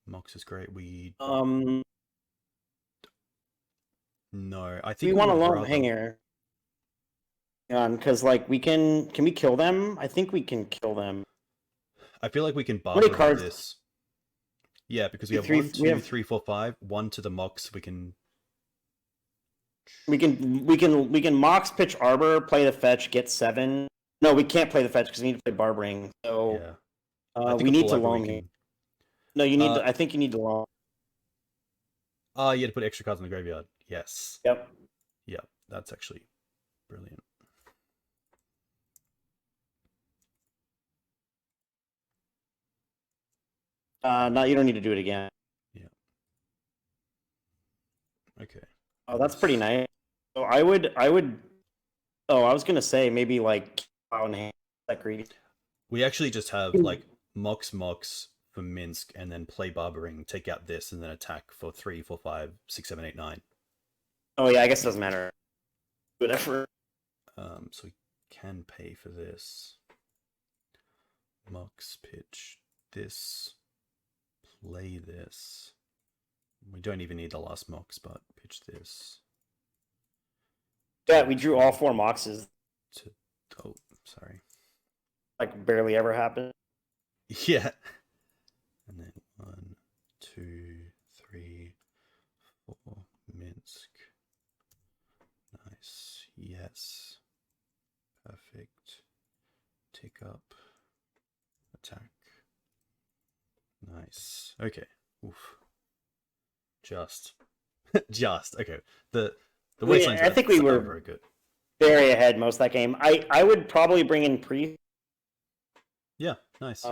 Mox is great. No, I think we want to would Loam rather... hanger. Because like we can we kill them? I think we can kill them. I feel like we can How many barber cards? this. Yeah, because we have Three- 1, we 2, have- 3, 4, 5. 1 to the Mox. We can Mox pitch Arbor, play the fetch, get 7. No, we can't play the fetch because we need to play barbering. So yeah. I think we a need full to library Loam we here. can... No, you need. I think you need to Loam. You had to put extra cards in the graveyard. Yes. Yep. Yep. That's actually brilliant. No, you don't need to do it again. Yeah. Okay. Oh, that's pretty nice. So I would. Oh, I was gonna say maybe like out in hand that greedy. We actually just have like Mox for Minsk, and then play barbering, take out this, and then attack for 3, 4, 5, 6, 7, 8, 9. Oh yeah, I guess it doesn't matter. Whatever. So we can pay for this. Mox pitch this. Play this. We don't even need the last Mox, but pitch this. Yeah, we drew all 4 Moxes. Oh, sorry. Like barely ever happened. Yeah. And then 1, 2, 3, 4. Minsk. Nice. Yes. Perfect. Take up. Attack. Nice. Okay. Oof. Just. Okay. The Wasteland's I think we were very good. very ahead most of that game. I would probably bring in Priest. Yeah, nice.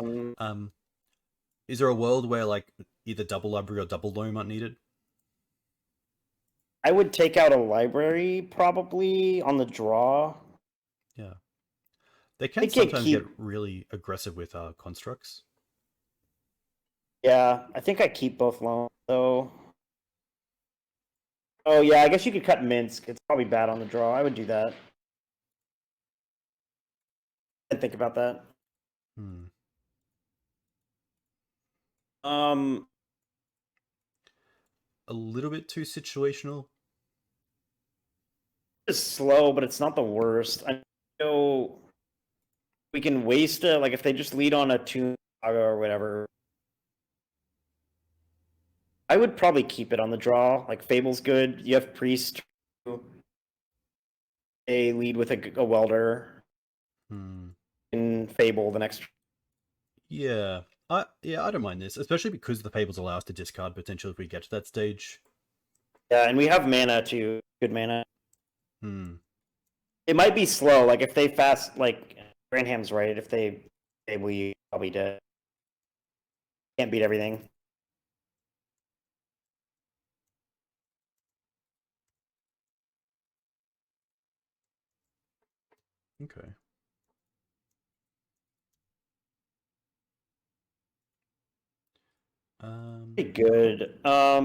Is there a world where like either double library or double loam aren't needed? I would take out a library probably on the draw. Yeah. They can sometimes get really aggressive with constructs. Yeah, I think I keep both loans though. Oh yeah, I guess you could cut Minsk. It's probably bad on the draw. I would do that. I think about that. A little bit too situational. It's slow, but it's not the worst. I know. we can waste like if they just lead on a Tomb Saga or whatever. I would probably keep it on the draw. Like Fable's good. You have Priest. A lead with a welder. In Fable the next. Yeah. I don't mind this, especially because the Fables allow us to discard potential if we get to that stage. Yeah, and we have mana too. Good mana. It might be slow. Like if they fast, like Granham's right. If they we probably dead. Can't beat everything. Okay. Pretty good. I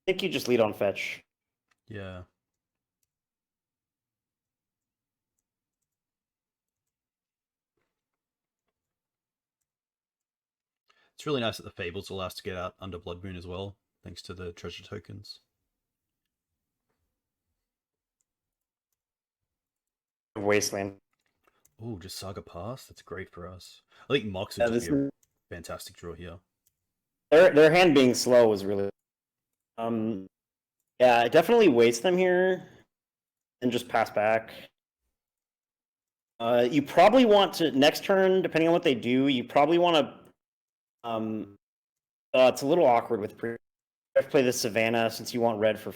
think you just lead on fetch. Yeah. It's really nice that the Fables allow us to get out under Blood Moon as well, thanks to the treasure tokens. Wasteland. Oh, just Saga Pass? That's great for us. I think Mox would just be a fantastic draw here. Their hand being slow was really... yeah, definitely waste them here and just pass back. You probably want to, next turn, depending on what they do, you probably want to... it's a little awkward with pre. Play the Savannah since you want red for...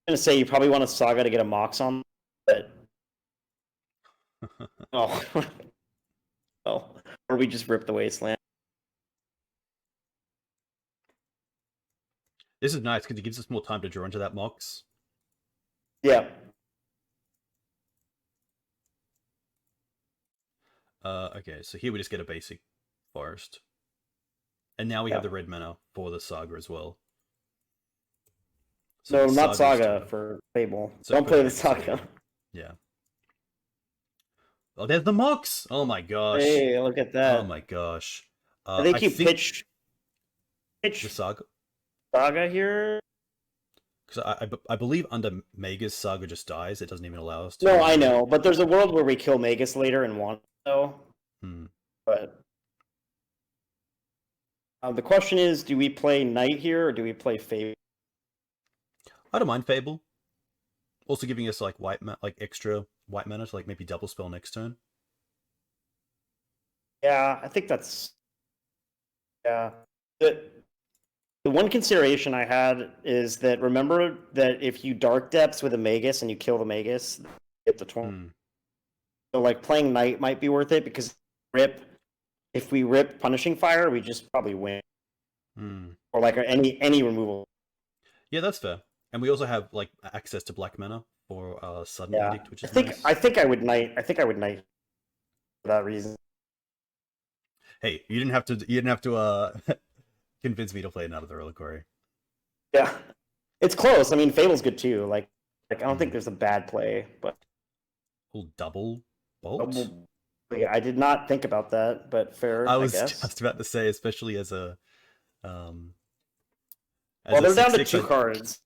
I'm gonna say you probably want a Saga to get a Mox on, but... oh. Oh. Or we just rip the Wasteland. This is nice because it gives us more time to draw into that Mox. Yeah. Okay, so here we just get a basic forest. And now we have the red mana for the Saga as well. So not Saga for Fable. So don't play the Saga. Yeah. Oh, there's the Mox! Oh my gosh. Hey, look at that. Oh my gosh. I think you pitch the Saga here. Because I believe under Magus, Saga just dies. It doesn't even allow us to. No, I know, but there's a world where we kill Magus later and want though. But the question is, do we play Knight here or do we play Fable? I don't mind Fable. Also giving us like extra white mana to like maybe double spell next turn. Yeah, I think that's the one consideration I had is that remember that if you Dark Depths with a Magus and you kill the Magus, you get the 20. So like playing Knight might be worth it because if we rip Punishing Fire, we just probably win. Or like any removal. Yeah, that's fair. And we also have like access to black mana for Sudden Edict, which is nice. I think I would Knight for that reason. Hey, you didn't have to convince me to play another Reliquary. Yeah. It's close. I mean, Fable's good too. Like I don't think there's a bad play, but double bolt? Yeah, I did not think about that, but fair. I was guess. Just about to say, especially as a well, they're down to 2 cards.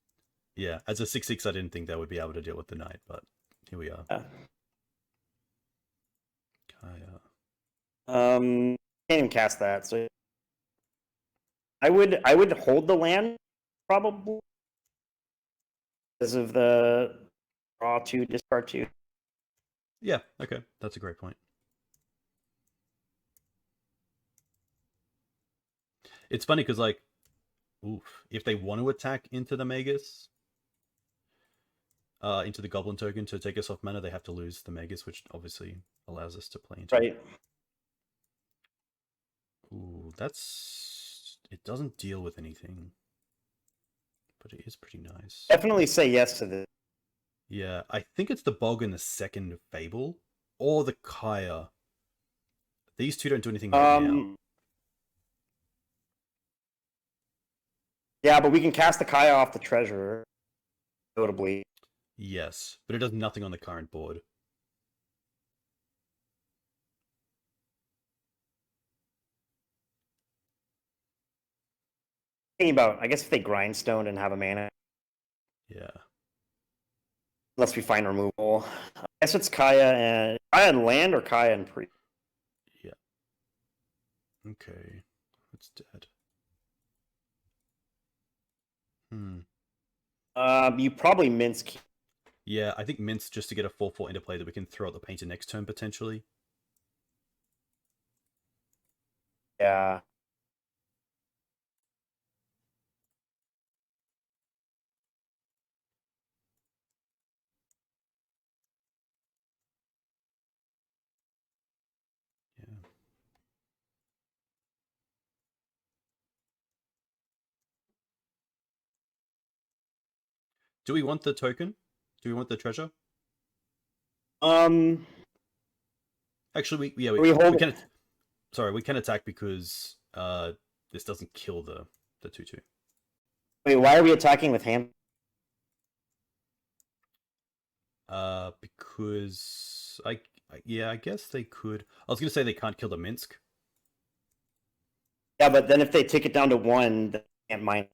Yeah, as a 6/6, I didn't think they would be able to deal with the Knight, but here we are. Can't even cast that, so I would hold the land probably because of the draw 2, discard 2. Yeah, okay, that's a great point. It's funny because like, if they want to attack into the Magus, into the Goblin token to take us off mana, they have to lose the Magus, which obviously allows us to play into right. Ooh, it doesn't deal with anything, but it is pretty nice. Definitely say yes to this. Yeah, I think it's the Bog in the second Fable, or the Kaya. These two don't do anything right now. Yeah, but we can cast the Kaya off the Treasurer, notably. Yes, but it does nothing on the current board. thinking about, I guess if they grindstone and have a mana, Yeah. unless we find removal. I guess it's Kaya and land or Kaya and Priest. Yeah. Okay. It's dead. You probably Minsk. Yeah, I think Mince just to get a 4/4 into play that we can throw at the painter next turn potentially. Yeah. Yeah. Do we want the token? Do we want the treasure? Actually, we can. Sorry, we can attack because this doesn't kill the 2/2. Wait, why are we attacking with ham? Because I guess they could. I was gonna say they can't kill the Minsk. Yeah, but then if they take it down to 1, they can't mine.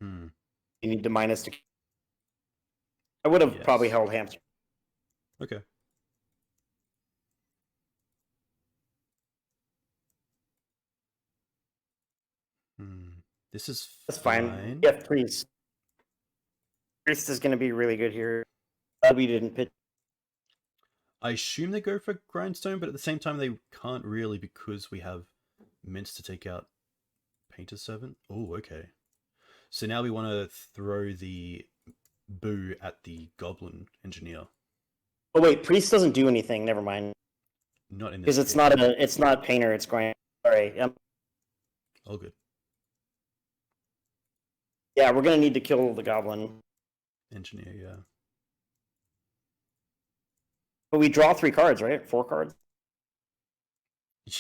You need to minus to. I would have probably held hamster. Okay. This is That's fine. Yeah, Priest. Priest is going to be really good here. We didn't pitch. I assume they go for Grindstone, but at the same time they can't really because we have Mince to take out Painter Servant. Oh, okay. So now we want to throw the boo at the Goblin Engineer. Oh wait, Priest doesn't do anything. Never mind. Not in this. Because it's not Painter. It's Grind. Sorry. All good. Yeah, we're gonna need to kill the Goblin Engineer. Yeah. But we draw 3 cards, right? 4 cards.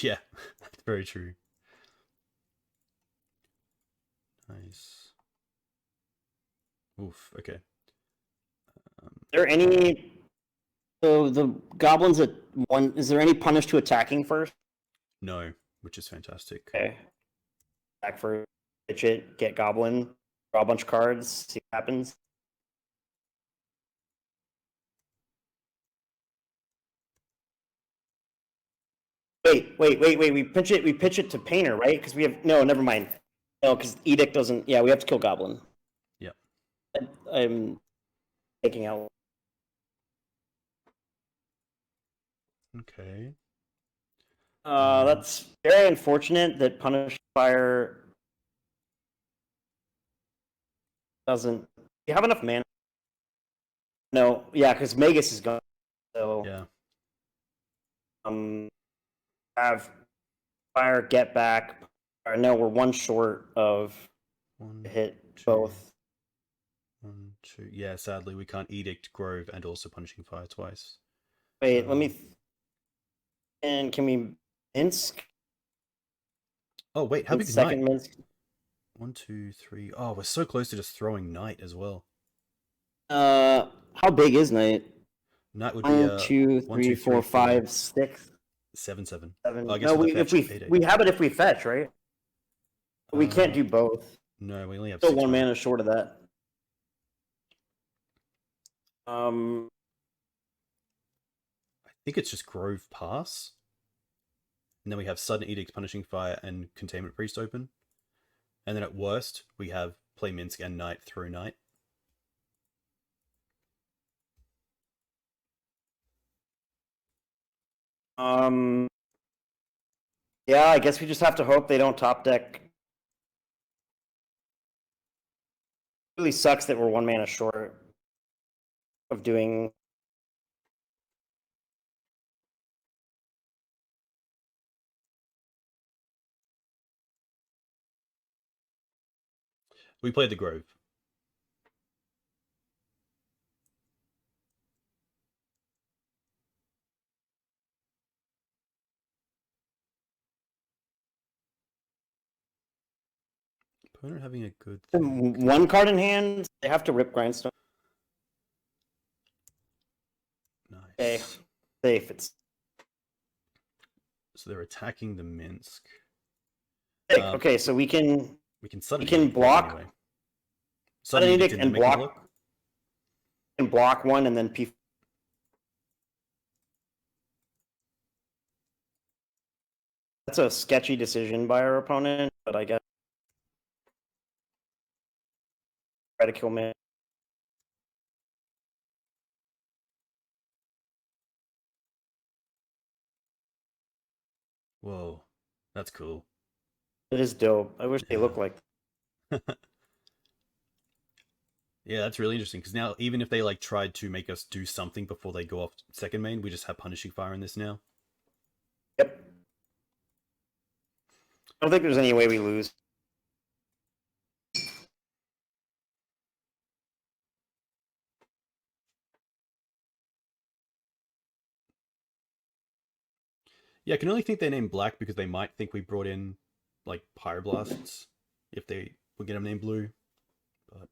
Yeah, that's very true. Nice. Oof. Okay. Is there any? So the goblins at 1. Is there any punish to attacking first? No, which is fantastic. Okay. Attack first, pitch it, get goblin, draw a bunch of cards, see what happens. Wait. We pitch it to Painter, right? Because we have never mind. No, because Edict doesn't. Yeah, we have to kill goblin. Yeah. I'm taking out. Okay. That's very unfortunate that Punish Fire doesn't. You have enough mana? No, yeah, because Magus is gone. So yeah. Have Fire get back. Or no, we're 1 short of hit 2. both. 1, 2. Yeah, sadly we can't Edict Grove and also Punishing Fire twice. Wait, let me. And can we Minsk? Oh wait, how big is second Knight? Minsk? 1, 2, 3. Oh, we're so close to just throwing Knight as well. How big is Knight? Knight would be 1, 2, 3, 4, 5, 6, 7, 7. 7. Oh, I guess no, if we have it if we fetch, right? But we can't do both. No, we only have Still 6 1 mana. mana short of that. I think it's just Grove Pass. And then we have Sudden Edict, Punishing Fire, and Containment Priest open. And then at worst, we have play Minsk and Knight through Knight. Yeah, I guess we just have to hope they don't top deck. It really sucks that we're 1 mana short of doing. We played the Grove. Opponent having a good thing. 1 card in hand, they have to rip Grindstone. Nice. Okay, safe. It's So they're attacking the Minsk. Okay, so we can block. anyway. Suddenly Edict and block. And block one and then P. That's a sketchy decision by our opponent, but I guess try to kill me. Whoa, that's cool. It is dope. I wish they looked like. Yeah, that's really interesting because now even if they like tried to make us do something before they go off second main, we just have punishing fire in this now. Yep. I don't think there's any way we lose. Yeah, I can only think they named black because they might think we brought in like pyroblasts if they would get them named blue. But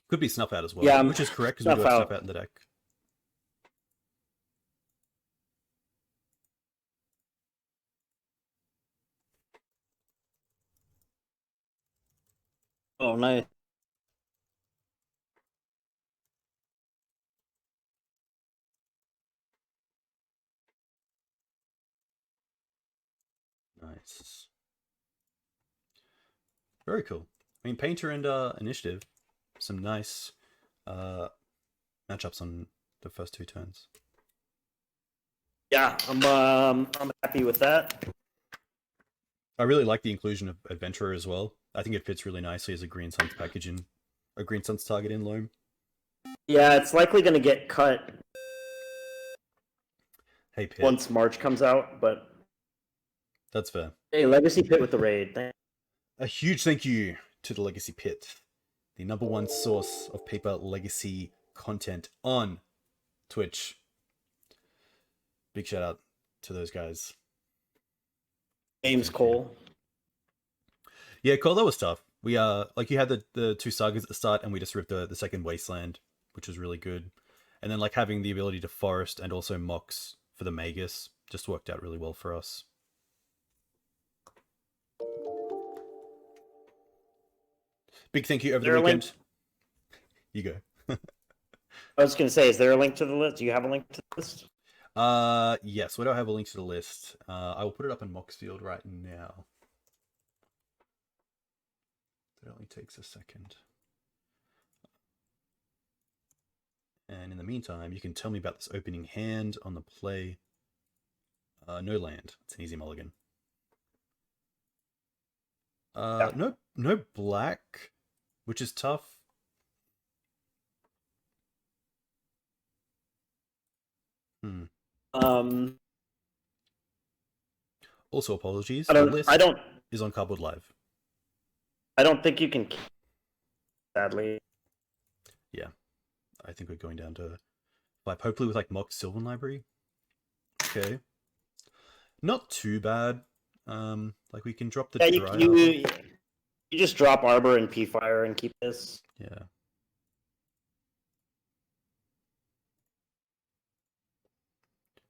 could be snuff out as well, Yeah, which is correct because we do have snuff out in the deck. Oh, nice. Nice. Very cool. I mean, Painter and Initiative, some nice matchups on the first 2 turns. Yeah, I'm happy with that. I really like the inclusion of Adventurer as well. I think it fits really nicely as a Green Suns package in a Green Suns target in Loam. Yeah, it's likely going to get cut. Hey, Pit. Once March comes out, but that's fair. Hey, Legacy Pit with the raid. A huge thank you to the Legacy Pit, the #1 source of paper legacy content on Twitch. Big shout out to those guys. James Cole. Yeah, Cole, that was tough. We like you had the 2 sagas at the start, and we just ripped the second wasteland, which was really good. And then like having the ability to forest and also Mox for the Magus just worked out really well for us. Big thank you over the weekend. You go. I was going to say, is there a link to the list? Do you have a link to the list? Yes. Where do I have a link to the list? I will put it up in Moxfield right now. It only takes a second. And in the meantime, you can tell me about this opening hand on the play. No land. It's an easy mulligan. No black, which is tough. Also, apologies. The list is on Cardboard Live. I don't think you can. Sadly. Yeah, I think we're going down to 5. Hopefully with like Mox Sylvan Library. Okay. Not too bad. Like we can drop the dry. You just drop Arbor and P-Fire and keep this. Yeah.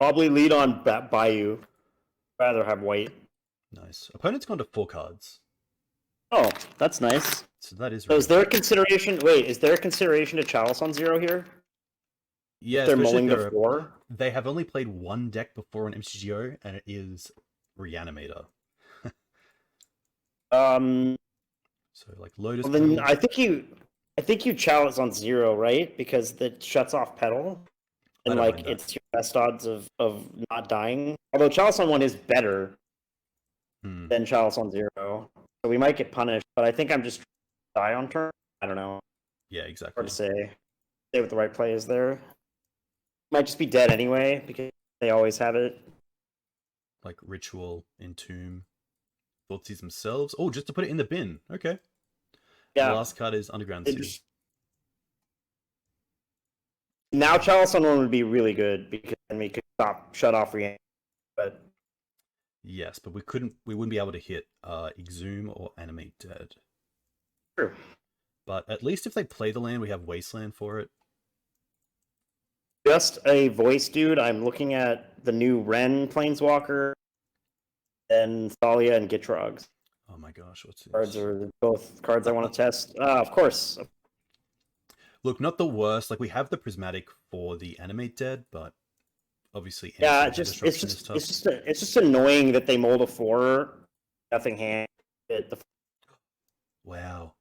Probably lead on Bayou. Rather have white. Nice. Opponent's gone to 4 cards. Oh, that's nice. So that is. So is there a consideration? Wait, is there a consideration to Chalice on 0 here? Yeah, they're mulling to 4. They have only played 1 deck before on MTGO, and it is Reanimator. So like Lotus. Well, then I think you Chalice on 0, right? Because that shuts off Petal, and like it's your best odds of not dying. Although Chalice on 1 is better than Chalice on 0, so we might get punished. But I think I'm just die on turn. I don't know. Yeah, exactly. Hard to say. Say what the right play is there. Might just be dead anyway because they always have it. Like Ritual, Entomb, Thoughtseize themselves. Oh, just to put it in the bin. Okay. Yeah. The last card is Underground Sea. Now Chalice on 1 would be really good because then we could shut off Reanimator. But yes, but we wouldn't be able to hit Exhume or Animate Dead. True. But at least if they play the land, we have Wasteland for it. Just a voice, dude. I'm looking at the new Ren Planeswalker and Thalia and Gitrogs. Oh my gosh, what's this? Cards are both cards I want to test. Of course. Look, not the worst. Like we have the prismatic for the animate dead, but obviously Yeah, instant disruption is tough. it's just annoying that they mold a 4 nothing hand. Wow.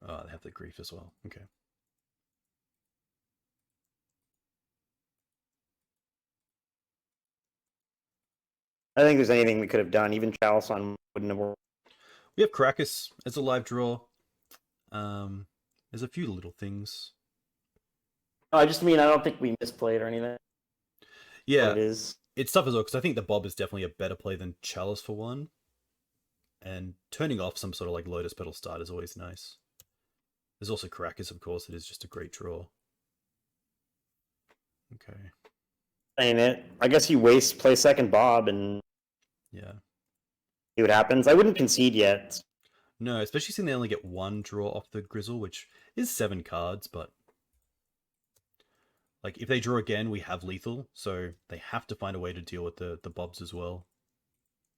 Oh, they have the grief as well. Okay. I think there's anything we could have done. Even Chalice on wouldn't have worked. We have Caracas as a live draw. There's a few little things. No, I just mean I don't think we misplayed or anything. Yeah, it is. It's tough as well because I think the Bob is definitely a better play than Chalice for one. And turning off some sort of like Lotus Petal start is always nice. There's also Caracas, of course. It is just a great draw. Okay. Saying it. I guess you play second Bob and yeah, see what happens. I wouldn't concede yet. No, especially since they only get one draw off the Grizzle, which is 7 cards, but like if they draw again, we have lethal, so they have to find a way to deal with the Bobs as well.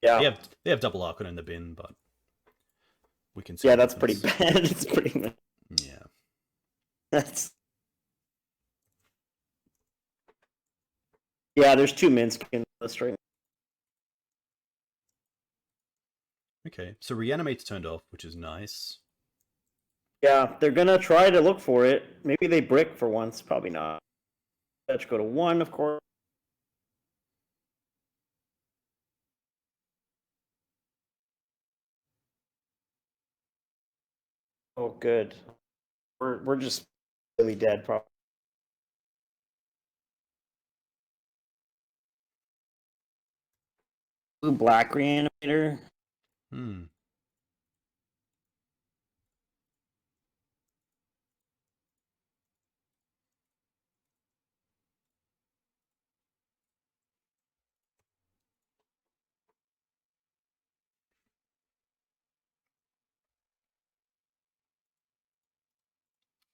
Yeah. They have double Archon in the bin, but we can see. Yeah, that's pretty bad. It's pretty bad. Yeah. That's. Yeah, there's 2 Minsk in the string. Okay, so Reanimate's turned off, which is nice. Yeah, they're gonna try to look for it. Maybe they brick for once. Probably not. Let's go to 1, of course. Oh, good. We're just really dead, probably. Blue black Reanimator.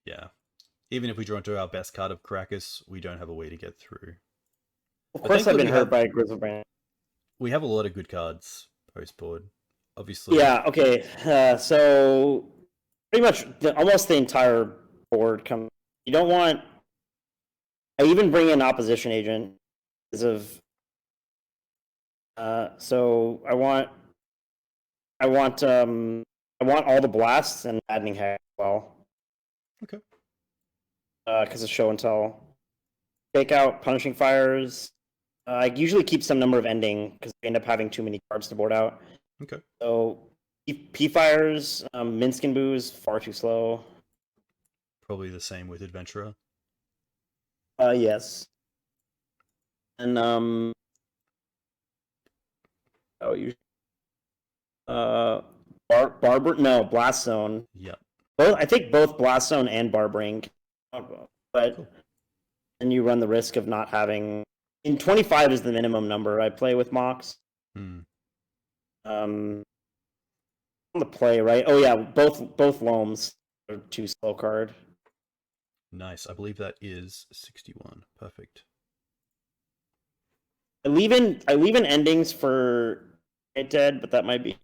Yeah. Even if we draw into our best card of Caracas, we don't have a way to get through. Of course, I've been hurt by Grizzlebrand. We have a lot of good cards post board, obviously. Yeah. Okay. So pretty much almost the entire board comes. You don't want. I even bring in opposition agent because of. So I want all the blasts and maddening head as well. Okay. Because of show and tell. Take out punishing fires. I usually keep some number of ending because I end up having too many cards to board out. Okay. So P fires, Minsk and Booze, far too slow. Probably the same with Adventurer. Yes. And Barber, no, Blast Zone. Yeah. I think both Blast Zone and Barbering, but cool. Then you run the risk of not having. In 25 is the minimum number I play with Mox. On the play, right? Oh yeah, both Loams are too slow card. Nice. I believe that is 61. Perfect. I leave in endings for It Dead, but that might be.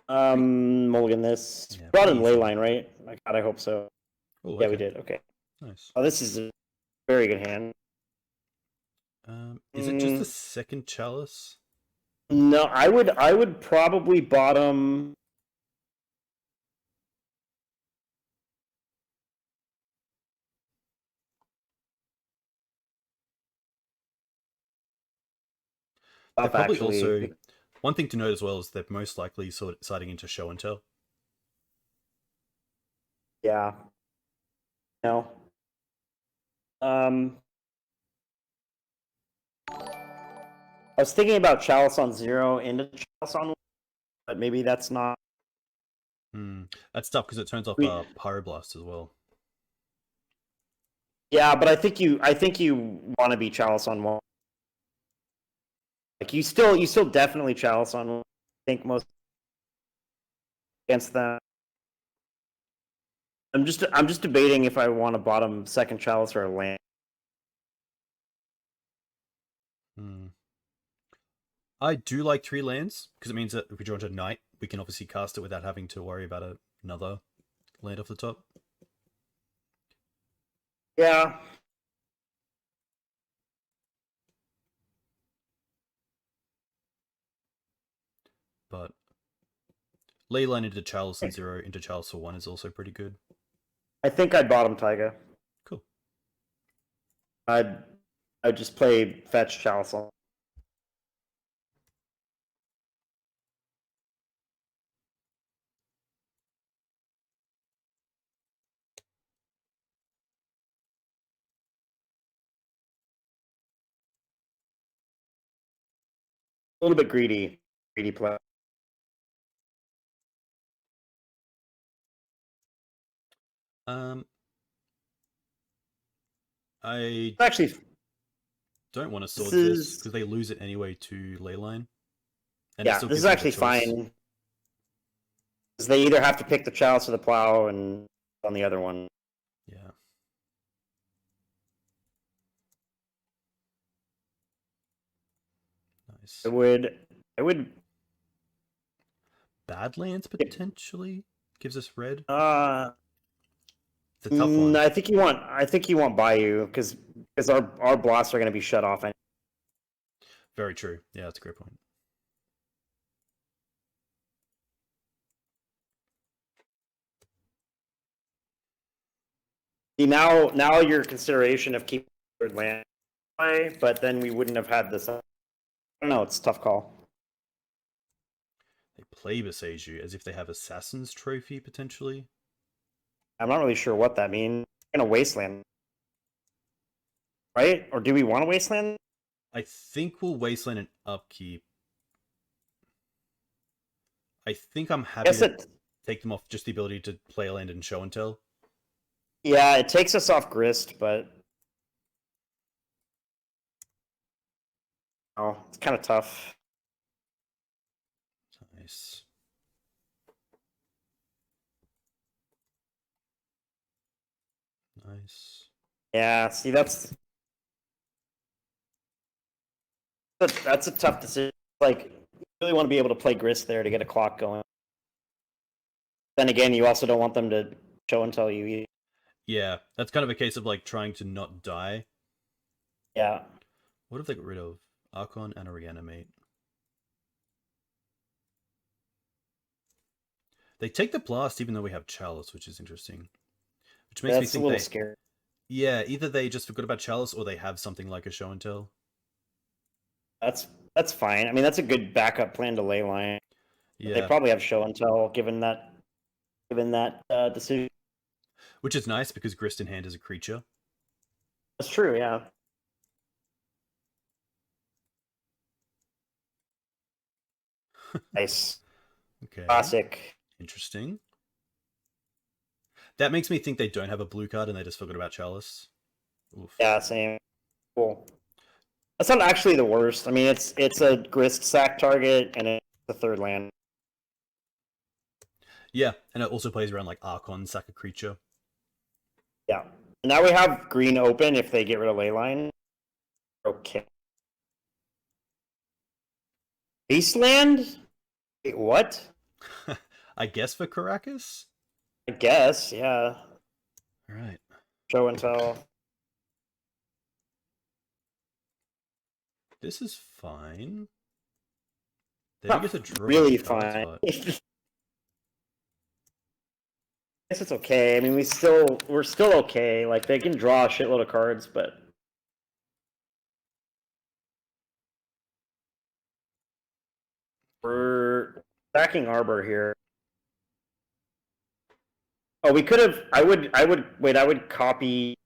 Mulligan this. Yeah, brought in Leyline, right? God, I hope so. Oh, yeah, we did. Okay. Nice. Oh, this is a very good hand. Is it just the second Chalice? No, I would probably bottom. They're probably actually... also one thing to note as well is they're most likely siding into show and tell. Yeah. No. I was thinking about Chalice on 0 into Chalice on 1, but maybe that's not. That's tough because it turns off Pyroblast as well. Yeah, but I think you want to be Chalice on 1. Like you still definitely Chalice on 1. I think most against that. I'm just debating if I want to bottom second Chalice or a land. I do like 3 lands, because it means that if we draw into Night, we can obviously cast it without having to worry about another land off the top. Yeah. But Leyline into Chalice and 0 into Chalice for 1 is also pretty good. I think I'd bottom Taiga. Cool. I'd just play fetch Chalice. A little bit greedy play. I Actually don't want to sword this because they lose it anyway to Leyline. And yeah, this is actually fine. Because they either have to pick the Chalice or the Plow, and on the other one. Yeah. Nice. I would. Badlands potentially gives us red. It's a tough one. I think you want Bayou because our blasts are going to be shut off. Very true. Yeah, that's a great point. See, now your consideration of keeping third land, but then we wouldn't have had this. I don't know. It's a tough call. They play Beseiju as if they have Assassin's Trophy potentially. I'm not really sure what that means. We're gonna Wasteland, right? Or do we want to Wasteland? I think we'll Wasteland and upkeep. I think I'm happy to take them off just the ability to play a land and show and tell. Yeah, it takes us off Grist, but it's kind of tough. Nice. Nice. Yeah, see, that's a tough decision. Like, you really want to be able to play Grist there to get a clock going. Then again, you also don't want them to show and tell you either. Yeah, that's kind of a case of like trying to not die. Yeah. What if they got rid of Archon and a Reanimate? They take the blast even though we have Chalice, which is interesting. Which makes me think a little scary. Yeah, either they just forgot about Chalice or they have something like a show and tell. That's fine. I mean, that's a good backup plan to Leyline. Yeah. They probably have show and tell given that decision. Which is nice because Grist in hand is a creature. That's true, yeah. Nice. Okay. Classic. Interesting. That makes me think they don't have a blue card and they just forgot about Chalice. Oof. Yeah, same. Cool. That's not actually the worst. I mean, it's a Grist sack target and it's the third land. Yeah, and it also plays around like Archon, sack a creature. Yeah. Now we have green open if they get rid of Leyline. Okay. Beastland? Wait, what? I guess for Caracas? I guess, yeah. Alright. Show and tell. This is fine. They don't get to draw really fine. I guess it's okay. I mean, we're still okay. Like, they can draw a shitload of cards, but we're stacking Arbor here. Oh, we could have. I would copy.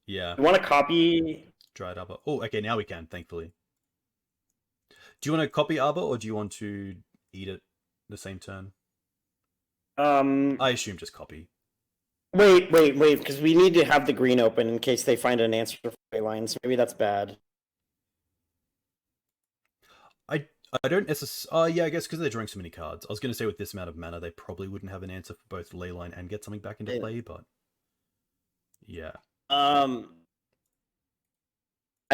Yeah. You want to copy Dried Arbor? Oh, okay. Now we can. Thankfully. Do you want to copy Arbor or do you want to eat it the same turn? I assume just copy. Wait, because we need to have the green open in case they find an answer for Leyline, so maybe that's bad. I don't necessarily... yeah, I guess because they're drawing so many cards. I was going to say with this amount of mana, they probably wouldn't have an answer for both Leyline and get something back into play, but... Yeah. I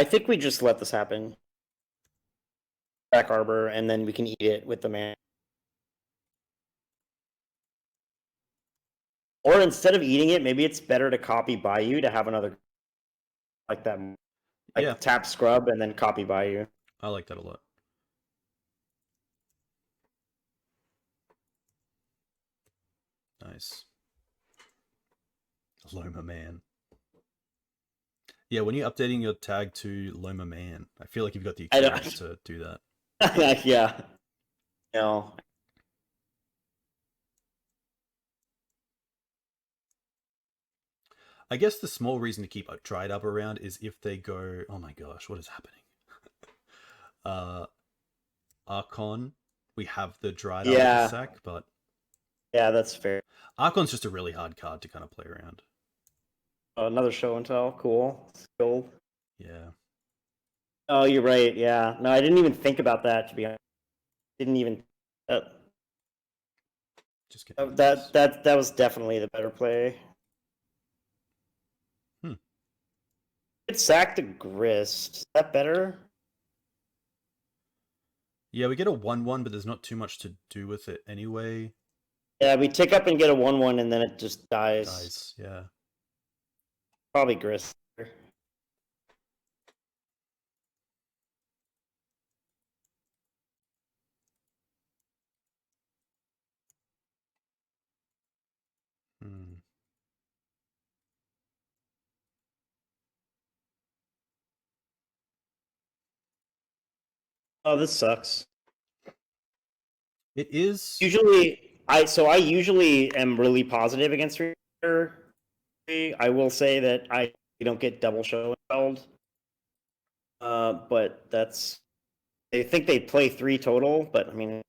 think we just let this happen. back arbor, and then we can eat it with the man. Or instead of eating it, maybe it's better to copy Bayou to have another like that. Like Yeah, tap scrub and then copy Bayou. I like that a lot. Nice. Loamer man. Yeah, when you're updating your tag to Loamer man, I feel like you've got the experience to do that. Yeah. No. I guess the small reason to keep a dried up around is if they go, oh my gosh, what is happening? Archon, we have the dried up with the sack, but yeah, that's fair. Archon's just a really hard card to kind of play around. Oh, another show and tell, cool, skilled. Yeah. Oh, you're right. Yeah, no, I didn't even think about that. To be honest, didn't even. Just get that was definitely the better play. It's sack to grist. Is that better? Yeah, we get a 1/1, but there's not too much to do with it anyway. Yeah, we tick up and get a 1/1, and then it just dies. Yeah. Probably grist. Oh, this sucks. It is. Usually, I usually am really positive against Reanimator. I will say that you don't get double show held. But that's they think they play 3 total, but I mean,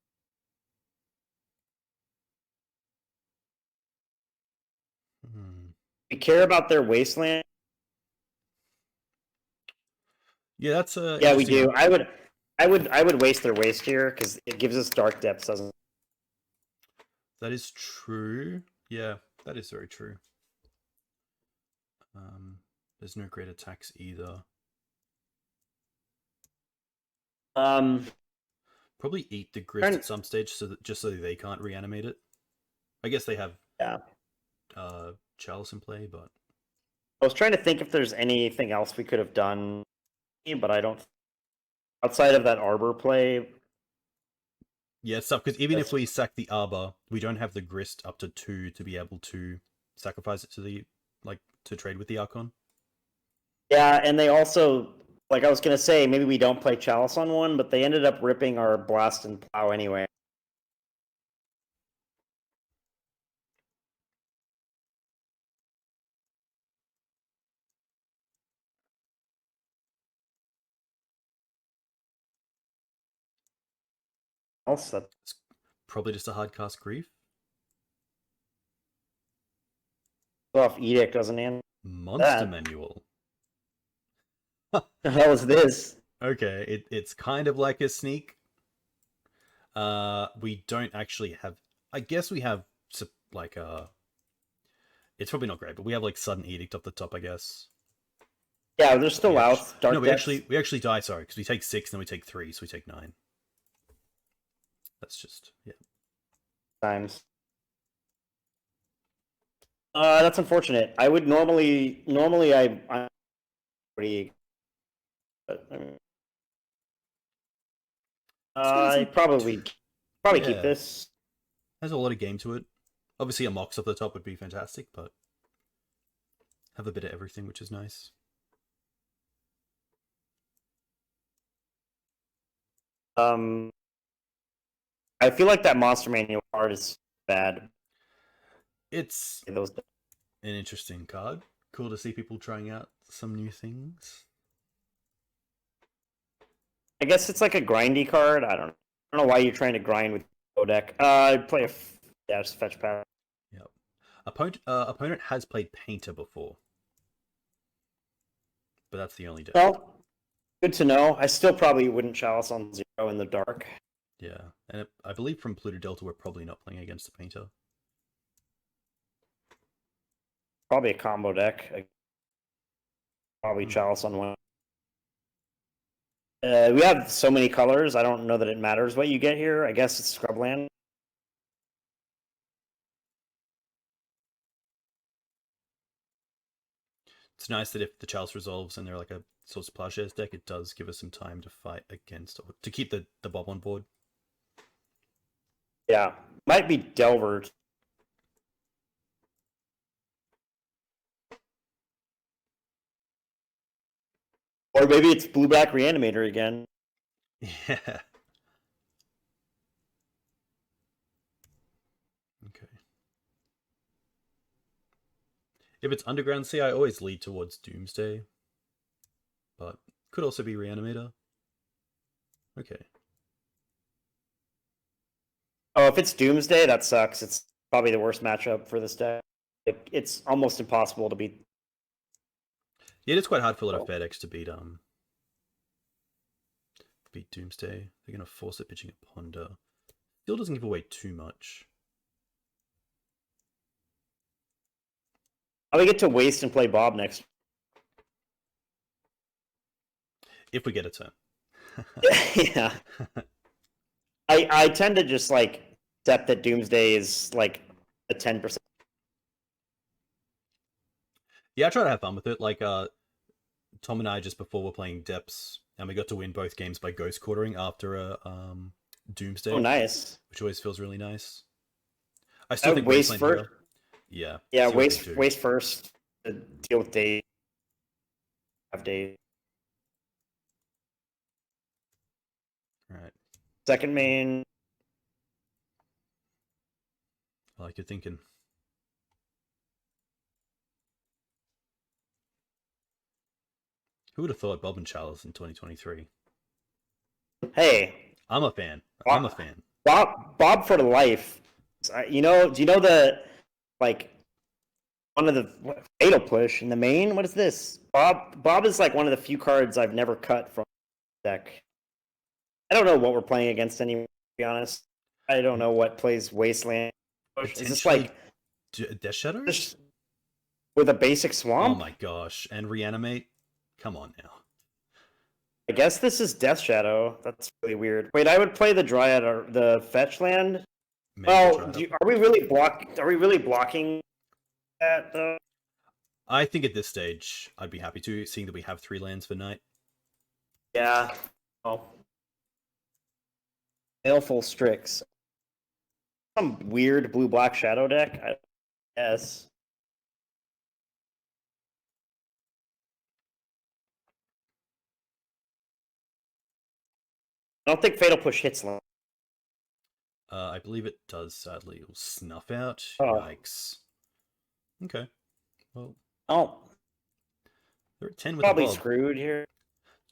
we care about their wasteland. Yeah, that's a. Yeah, we do. I would waste their waste here because it gives us dark depths, doesn't it? That is true. Yeah, that is very true. There's no great attacks either. Probably eat the grist at some stage so that just so they can't reanimate it. I guess they have Chalice in play, but I was trying to think if there's anything else we could have done, but I don't. Outside of that arbor play. Yeah, it's tough because even if we sack the arbor, we don't have the grist up to 2 to be able to sacrifice it to the to trade with the Archon. Yeah, and they also, like I was gonna say, maybe we don't play Chalice on 1, but they ended up ripping our blast and plow anyway. That's probably just a hard cast grief. Off Edict doesn't answer. Monster Manual. What the hell is this? Okay, it's kind of like a sneak. We don't actually have. I guess we have like it's probably not great, but we have like sudden edict up the top, I guess. Yeah, they're still out. No, we actually die. Sorry, because we take 6, then we take 3, so we take 9. That's just times. That's unfortunate. I would normally I'm pretty. But, I probably keep this. Has a lot of game to it. Obviously, a Mox up the top would be fantastic, but have a bit of everything, which is nice. I feel like that Monster Manual card is bad. It's an interesting card. Cool to see people trying out some new things. I guess it's like a grindy card. I don't know why you're trying to grind with deck. Play just fetch power. Yep. Opponent has played Painter before, but that's the only deck. Well, good to know. I still probably wouldn't Chalice on 0 in the dark. Yeah, and I believe from Pluto Delta we're probably not playing against the Painter. Probably a combo deck. Probably Chalice on 1. We have so many colors. I don't know that it matters what you get here. I guess it's scrubland. It's nice that if the Chalice resolves and they're like a Swords to Plowshares deck, it does give us some time to fight against, or to keep the Bob on board. Yeah, might be Delver. Or maybe it's blue-black Reanimator again. Yeah. Okay. If it's Underground Sea, I always lead towards Doomsday. But could also be Reanimator. Okay. Oh, if it's Doomsday, that sucks. It's probably the worst matchup for this deck. It's almost impossible to beat. Yeah, it's quite hard for a lot of fair decks to beat Doomsday. They're gonna force it pitching a Ponder. Still doesn't give away too much. How we get to waste and play Bob next? If we get a turn. Yeah. I tend to just like accept that Doomsday is like a 10%. Yeah, I try to have fun with it. Like Tom and I just before were playing Depths, and we got to win both games by ghost quartering after a Doomsday. Oh, nice. Which always feels really nice. I still think waste first. Yeah. Yeah, waste first to deal with days. Have days. Right. Second main. I like your thinking. Who would have thought Bob and Chalice in 2023? Hey, I'm a fan. I'm a fan. Bob for life. You know? Do you know the like one of the fatal push in the main? What is this? Bob is like one of the few cards I've never cut from the deck. I don't know what we're playing against anymore, to be honest. I don't know what plays Wasteland. Is this like Death Shadow? With a basic swamp? Oh my gosh. And Reanimate? Come on now. I guess this is Death Shadow. That's really weird. Wait, I would play the Dryad or the fetch land. Well, are we really blocking that though? I think at this stage, I'd be happy to, seeing that we have 3 lands for night. Yeah. Oh. Baleful Strix. Some weird blue-black shadow deck, I guess. I don't think Fatal Push hits long. I believe it does, sadly. It'll snuff out. Oh. Yikes. Okay. Well. Oh. They're at 10 with probably a Bob. Screwed here.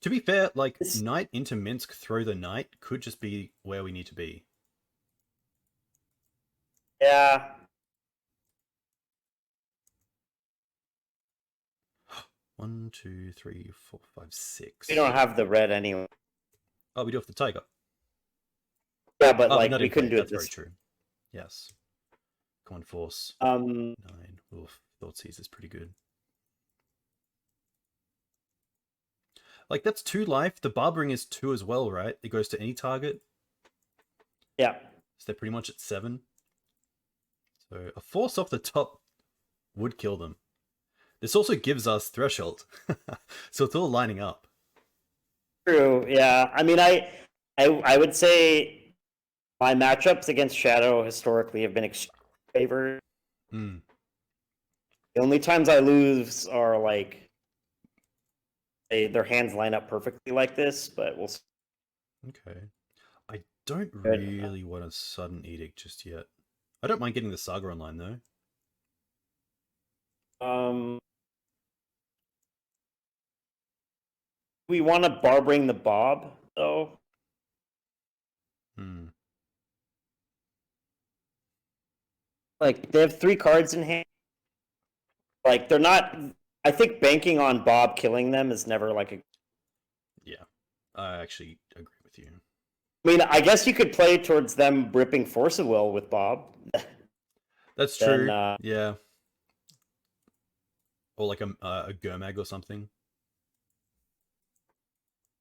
To be fair, like, Knight into Minsk, throw the Knight could just be where we need to be. Yeah. One, two, three, four, five, six. We don't have the red anyway. Oh, we do have the Tiger. Yeah, but like we couldn't do it. That's very true. Yes. Connor Folse. 9. Oof, Thoughtseize is pretty good. Like, that's 2 life. The Barbering is 2 as well, right? It goes to any target. Yeah. So they're pretty much at 7. So a Force off the top would kill them. This also gives us Threshold. So it's all lining up. True, yeah. I mean, I would say my matchups against Shadow historically have been extremely favored. Mm. The only times I lose are like their hands line up perfectly like this, but we'll see. Okay. I don't really want a Sudden Edict just yet. I don't mind getting the Saga online though. We want to barbering the Bob though. Like they have 3 cards in hand. Like they're not. I think banking on Bob killing them is never like a. Yeah, I actually agree with you. I mean, I guess you could play towards them ripping Force of Will with Bob. That's true. Yeah. Or like a Gurmag or something.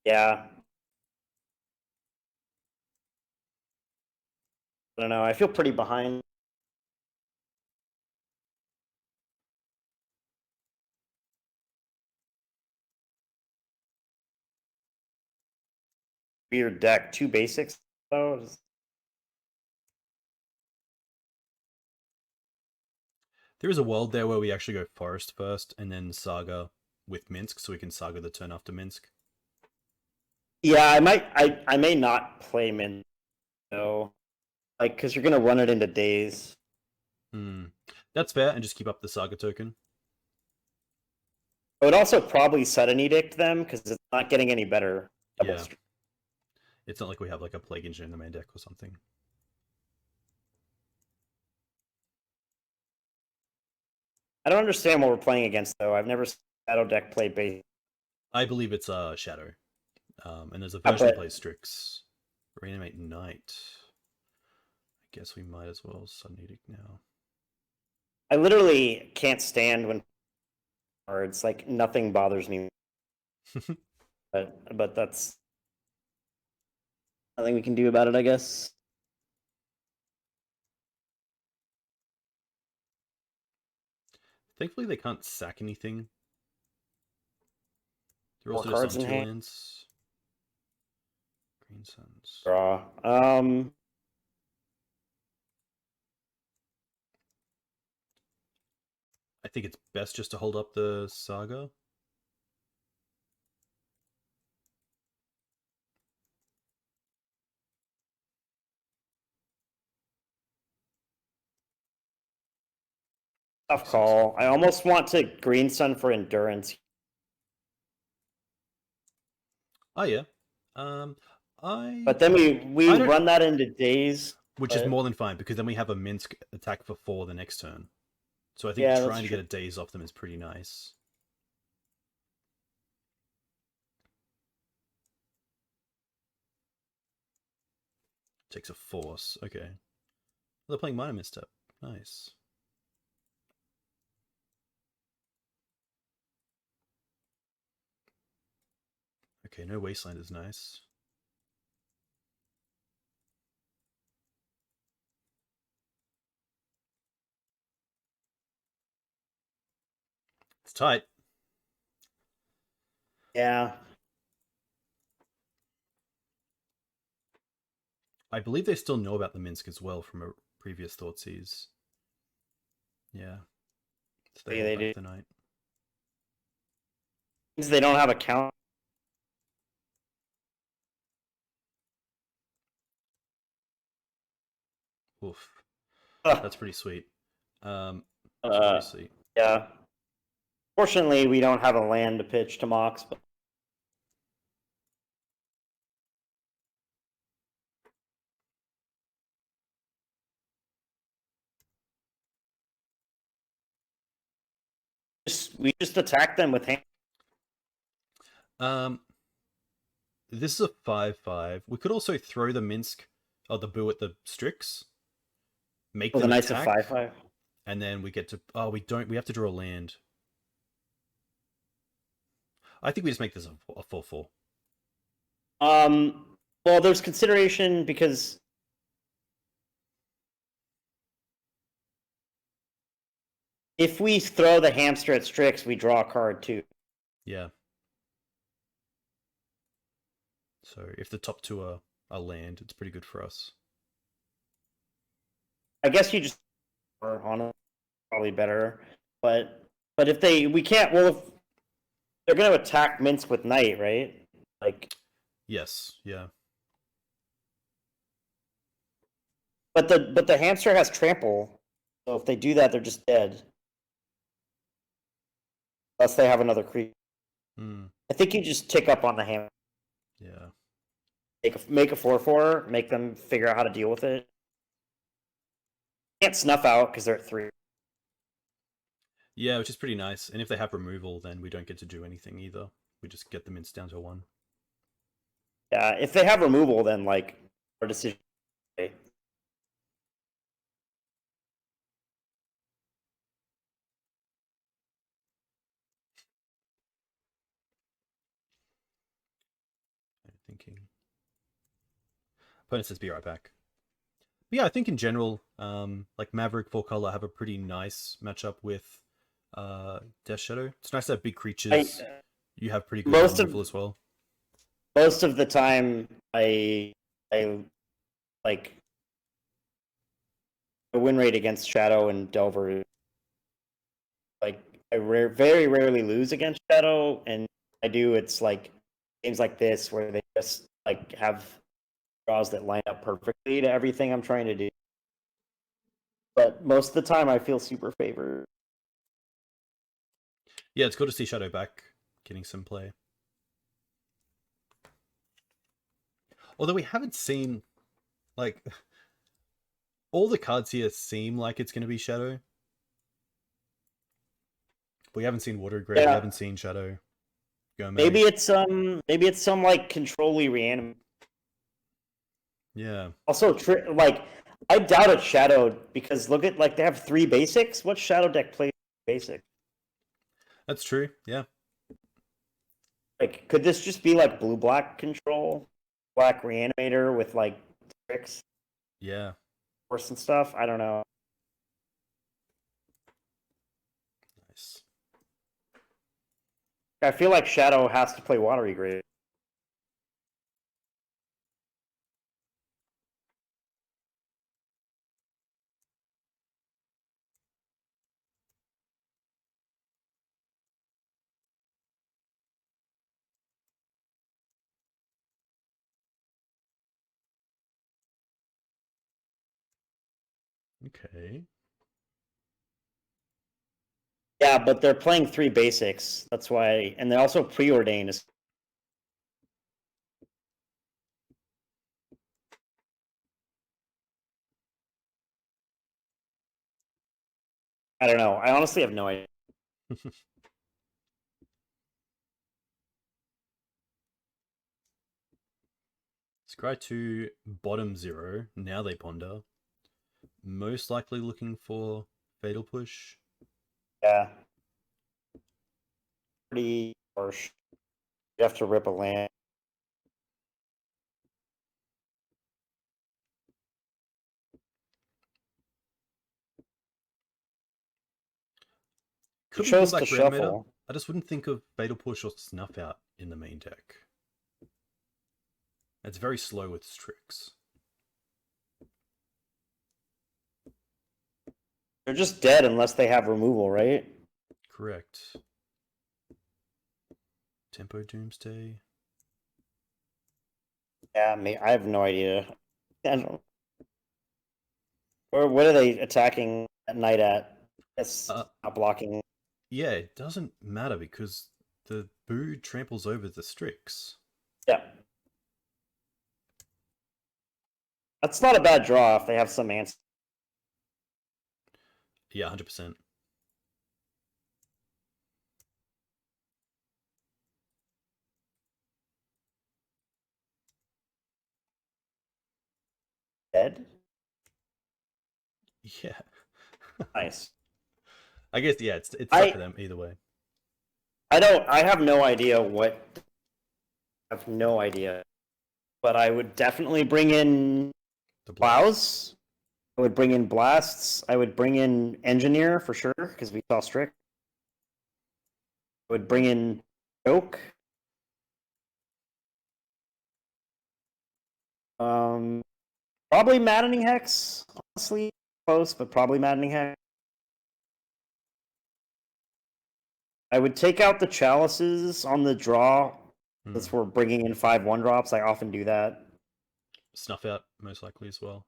Yeah. I don't know. I feel pretty behind. Weird deck. 2 basics though. There is a world there where we actually go Forest first and then Saga with Minsk, so we can Saga the turn after Minsk. Yeah, I might. I may not play Min. No, like because you're gonna run it into days. That's fair, and just keep up the Saga token. I would also probably sudden edict them because it's not getting any better. Yeah. It's not like we have like a Plague Engine in the main deck or something. I don't understand what we're playing against though. I've never seen Shadow deck play base. I believe it's Shadow. And there's a version that plays Strix. Reanimate Knight. I guess we might as well sudden edict now. I literally can't stand when cards like nothing bothers me. but that's nothing we can do about it, I guess. Thankfully, they can't sack anything. They're More also cards just on in 2 hand. lands. Green Suns. Draw. I think it's best just to hold up the Saga. Tough call. I almost want to Green Sun for endurance. Oh yeah. But then we run that into days. Which is more than fine, because then we have a Minsk attack for 4 the next turn. So I think trying to get a daze off them is pretty nice. Takes a force. Okay. They're playing Minor Misstep. Nice. Okay, no Wasteland is nice. It's tight. Yeah. I believe they still know about the Minsk as well from a previous Thoughtseize. Yeah. So they hold back the night. Means they don't have a count. Oof. That's pretty sweet. That's pretty sweet. Yeah. Fortunately, we don't have a land to pitch to Mox, but we just attack them with hand. This is a 5/5. We could also throw the Minsk or the Boo at the Strix. Make them Knights attack. Of 5/5. And then we get to we have to draw a land. I think we just make this a 4/4. Well, there's consideration because if we throw the hamster at Strix, we draw a card too. Yeah. So if the top 2 are land, it's pretty good for us. I guess you just on probably better, but if we can't. Well, if they're going to attack Minsk with Knight, right? Like. Yes. Yeah. But the hamster has trample, so if they do that, they're just dead. Unless they have another creature. I think you just tick up on the hamster. Yeah. Make a 4/4. Make them figure out how to deal with it. Can't snuff out because they're at 3. Yeah, which is pretty nice. And if they have removal, then we don't get to do anything either. We just get the mints down to 1. Yeah, if they have removal, then like our decision. I'm thinking. Opponent says be right back. yeah, I think in general, like Maverick 4-color have a pretty nice matchup with Death Shadow. It's nice to have big creatures. You have pretty good most of removal as well. most of the time, I like the win rate against Shadow and Delver. Like very rarely lose against Shadow, and I do. It's like games like this where they just like have draws that line up perfectly to everything I'm trying to do. But most of the time, I feel super favored. Yeah, it's good to see Shadow back, getting some play. Although we haven't seen, like, all the cards here seem like it's going to be Shadow. We haven't seen Water Grave, we haven't seen Shadow. Maybe it's some like control-y Reanimator. Yeah. Also, like I doubt it's Shadow because look at like they have 3 basics. What Shadow deck plays basic? That's true. Yeah. Like, could this just be like blue-black control, black Reanimator with like tricks? Yeah. Force and stuff. I don't know. Nice. I feel like Shadow has to play Watery Grave. Okay. Yeah, but they're playing 3 basics. That's why, and they also preordain. I don't know. I honestly have no idea. Scry to bottom 0. Now they ponder. Most likely looking for Fatal Push. Yeah. Pretty harsh. You have to rip a land. Could be chose like to Reanimator. shuffle. I just wouldn't think of Fatal Push or Snuff Out in the main deck. It's very slow with Strix. They're just dead unless they have removal, right? Correct. Tempo Doomsday. Yeah, I have no idea. I don't. Or what are they attacking at night at? It's not blocking. Yeah, it doesn't matter because the Boo tramples over the Strix. Yeah. That's not a bad draw if they have some answer. Yeah, 100%. Dead? Yeah. Nice. I guess, yeah, it's up to them either way. I have no idea what. I have no idea. But I would definitely bring in The Plows. I would bring in Blasts. I would bring in Engineer for sure, because we saw Strict. I would bring in Choke. Probably Maddening Hex, honestly. Close, but probably Maddening Hex. I would take out the Chalices on the draw, since we're bringing in 5 1-drops. I often do that. Snuff Out, most likely as well.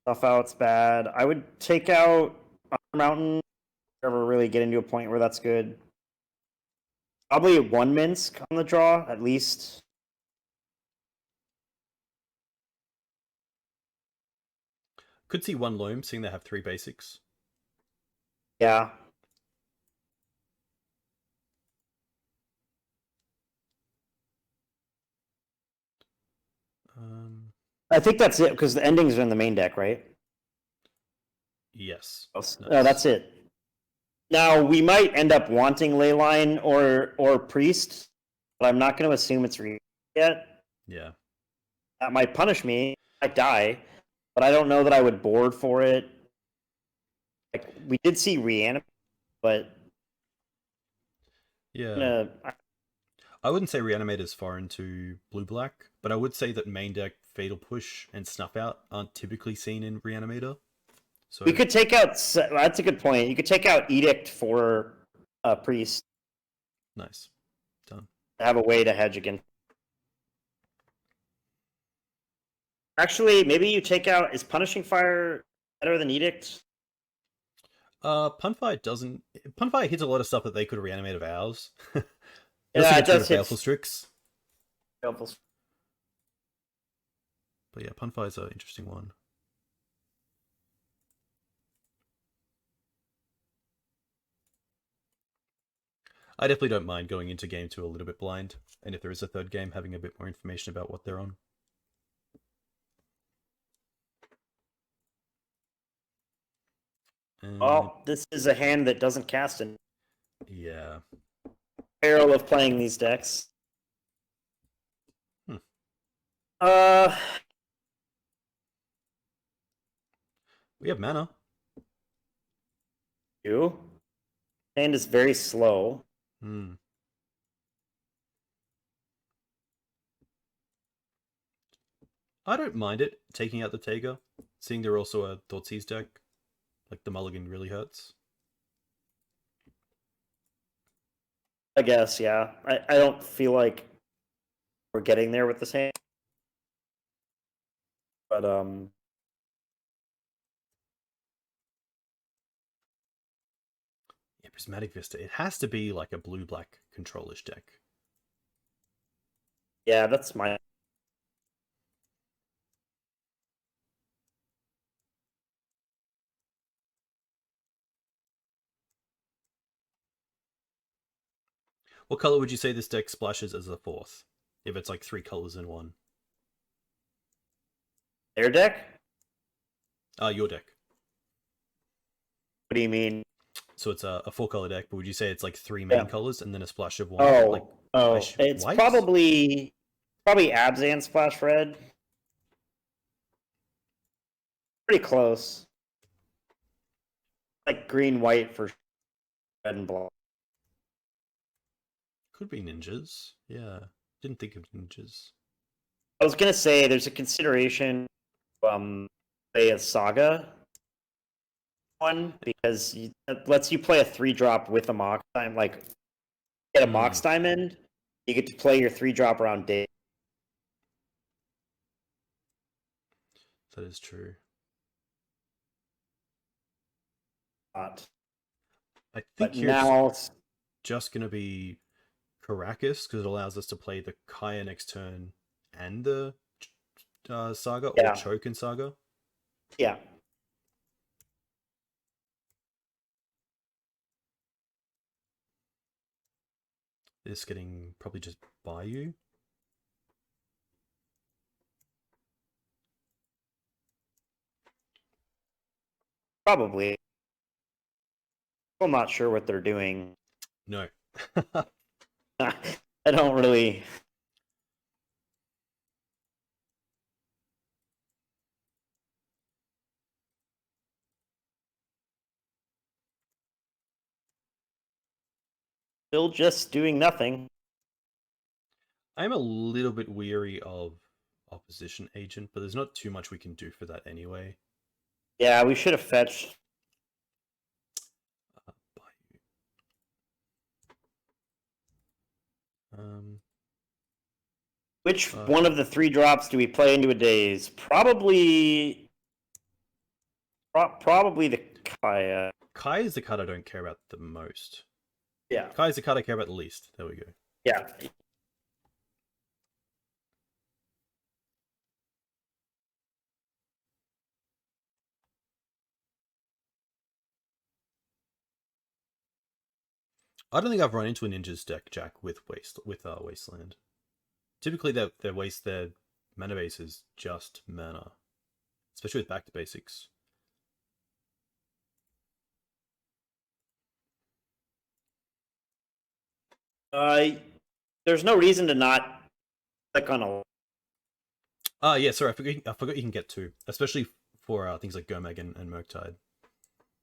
Snuff Out's bad. I would take out Iron Mountain, ever really get into a point where that's good. Probably 1 Minsk on the draw, at least. Could see 1 Loam, seeing they have 3 basics. Yeah. I think that's it, because the endings are in the main deck, right? Yes. Nice. Oh, that's it. Now, we might end up wanting Leyline or Priest, but I'm not going to assume it's yet. Yeah. That might punish me. I die, but I don't know that I would board for it. Like we did see Reanimator, but Yeah. I wouldn't say Reanimator is foreign to blue-black, but I would say that main deck Fatal Push and Snuff Out aren't typically seen in Reanimator. So we could take out. That's a good point. You could take out Edict for a priest. Nice. Done. Have a way to hedge again. Actually, maybe you take out. Is Punishing Fire better than Edict? Punfire doesn't. Punfire hits a lot of stuff that they could reanimate of ours. Yeah, it does hit Baleful Strix. Baleful. But yeah, Punfire's an interesting one. I definitely don't mind going into game 2 a little bit blind, and if there is a third game, having a bit more information about what they're on. Well, this is a hand that doesn't cast in. Yeah. Peril of playing these decks. Hmm. We have mana. You. Hand is very slow. Hmm. I don't mind it, taking out the Taiga, seeing they're also a Thoughtseize deck. Like, the mulligan really hurts. I guess, yeah. I don't feel like we're getting there with this hand. But, Yeah, Prismatic Vista. It has to be like a blue-black control-ish deck. Yeah, that's my... What color would you say this deck splashes as a fourth? If it's like 3 colors in one. Their deck? Your deck. What do you mean? So it's a 4-color deck, but would you say it's like 3 main colors and then a splash of one? It's white? probably Abzan Splash Red. Pretty close. Like green, white for red and black. Could be ninjas. Yeah. Didn't think of ninjas. I was gonna say there's a consideration play a Saga one because it lets you play a 3-drop with a Mox Diamond. Like get a Mox Diamond, you get to play your 3-drop around day. That is true. I think now it's just going to be Caracas because it allows us to play the Kaya next turn and the Saga or Choke and Saga. Yeah. This getting probably just Bayou. Probably. I'm not sure what they're doing. No. I don't really. Still just doing nothing. I'm a little bit weary of Opposition Agent, but there's not too much we can do for that anyway. Yeah, we should have fetched. Which one of the 3-drops do we play into a daze? Probably the Kaya. Kai is the card I don't care about the most. Yeah. Kai is the card I care about the least. There we go. Yeah. I don't think I've run into a ninjas deck, Jack, with Wasteland. Typically, their mana base is just mana, especially with back to basics. There's no reason to not click on a. Yeah, sorry, I forgot you can get 2, especially for things like Gomag and Murktide.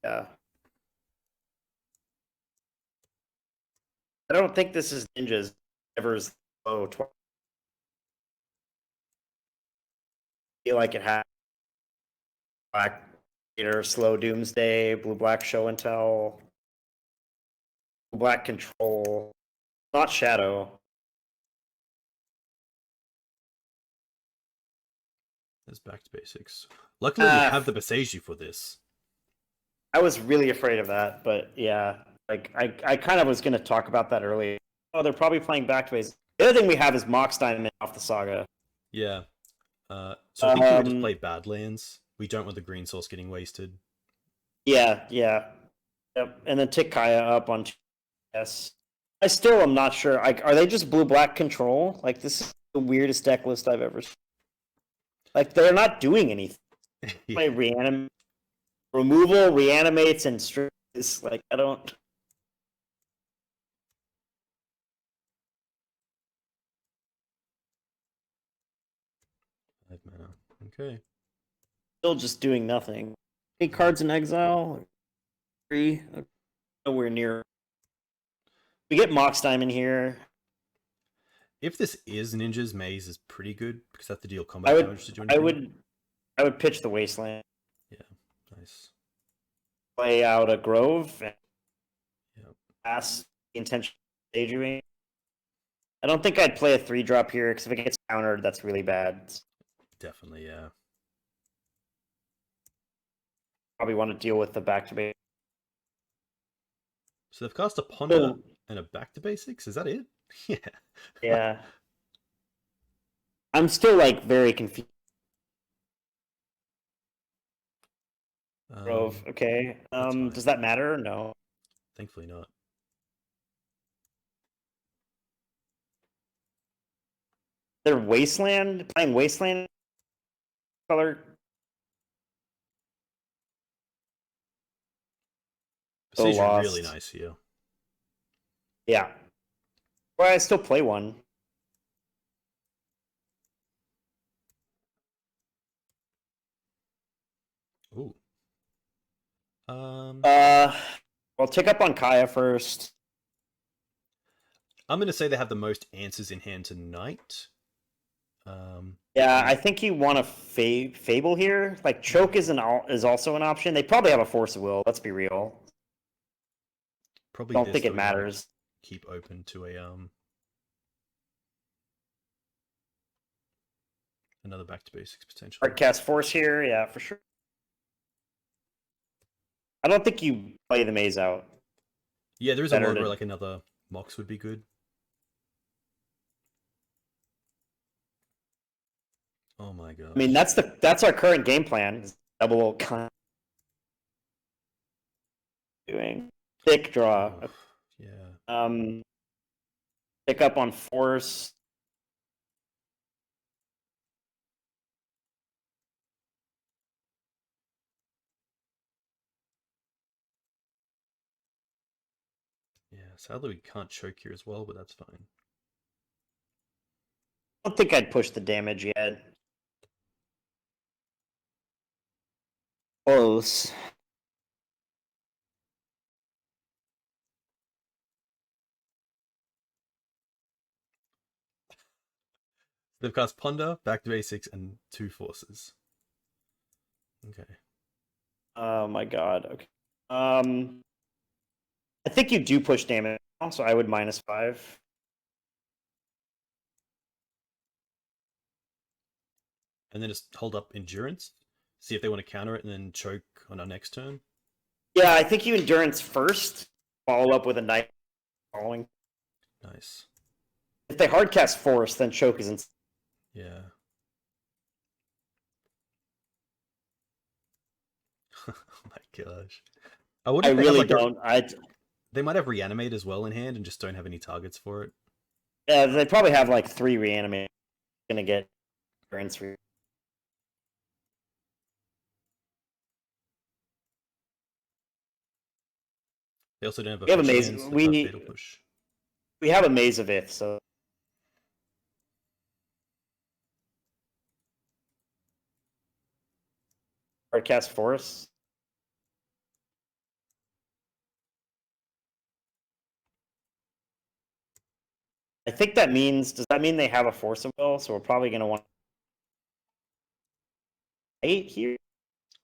Yeah. I don't think this is ninjas ever low 12. Feel like it has black Gator, slow doomsday, blue black show and tell, blue black control, not shadow. Let's back to basics. Luckily, we have the Ah, Beseiju for this. I was really afraid of that, but yeah, like I kind of was going to talk about that earlier. Oh, they're probably playing back to base. The other thing we have is Mox Diamond off the Saga. Yeah. So I think we just play Badlands. We don't want the green source getting wasted. Yeah, yeah, yep. And then tick Kaya up on yes. I still am not sure. Like, are they just blue black control? Like, this is the weirdest deck list I've ever seen. Like, they're not doing anything. Yeah. Play removal, reanimates, and stress. Like, I don't. 5 mana. Okay. Still just doing nothing. Any cards in exile? 3. Nowhere near. We get Mox Diamond here. If this is Ninjas, Maze is pretty good because that's to deal I combat would. damage to join. I would pitch the Wasteland. Yeah, nice. Play out a Grove and Yeah. pass the intention of daydreaming. I don't think I'd play a 3-drop here because if it gets countered, that's really bad. Definitely, yeah. Probably want to deal with the back to base. So they've cast a Ponder and a back to basics. Is that it? Yeah. Yeah. I'm still like very confused. Grove, okay. Does that matter? No. Thankfully not. They're Wasteland playing Wasteland color. Besiege are really nice here. Yeah. Well, I still play one. Ooh. Well, tick up on Kaya first. I'm going to say they have the most answers in hand tonight. Yeah, I think you want a Fable here. Like Choke is also an option. They probably have a Force of Will. Let's be real. Probably don't think it matters. Keep open to a another back to basics potentially. Hard cast Force here, yeah, for sure. I don't think you play the Maze out. Yeah, there is a world where like another Mox would be good. Oh my god. I mean, that's our current game plan. Double con doing thick draw. Oh, yeah. Pick up on Force. Yeah, sadly we can't choke here as well, but that's fine. I don't think I'd push the damage yet. Close. They've cast Ponder, back to basics, and 2 forces. Okay. Oh my god. Okay. I think you do push damage, so I would -5. And then just hold up endurance, see if they want to counter it, and then choke on our next turn. Yeah, I think you endurance first, follow up with a knife following. Nice. If they hardcast Force, then choke is insane. Yeah. Oh my gosh. I really don't. They might have Reanimate as well in hand and just don't have any targets for it. Yeah, they probably have like 3 Reanimate. Gonna get endurance. They also don't have a We have Fisherman's fatal push. We have a Maze of Ith, so Hardcast Force. I think that means, does that mean they have a Force of Will? So we're probably going to want 8 here.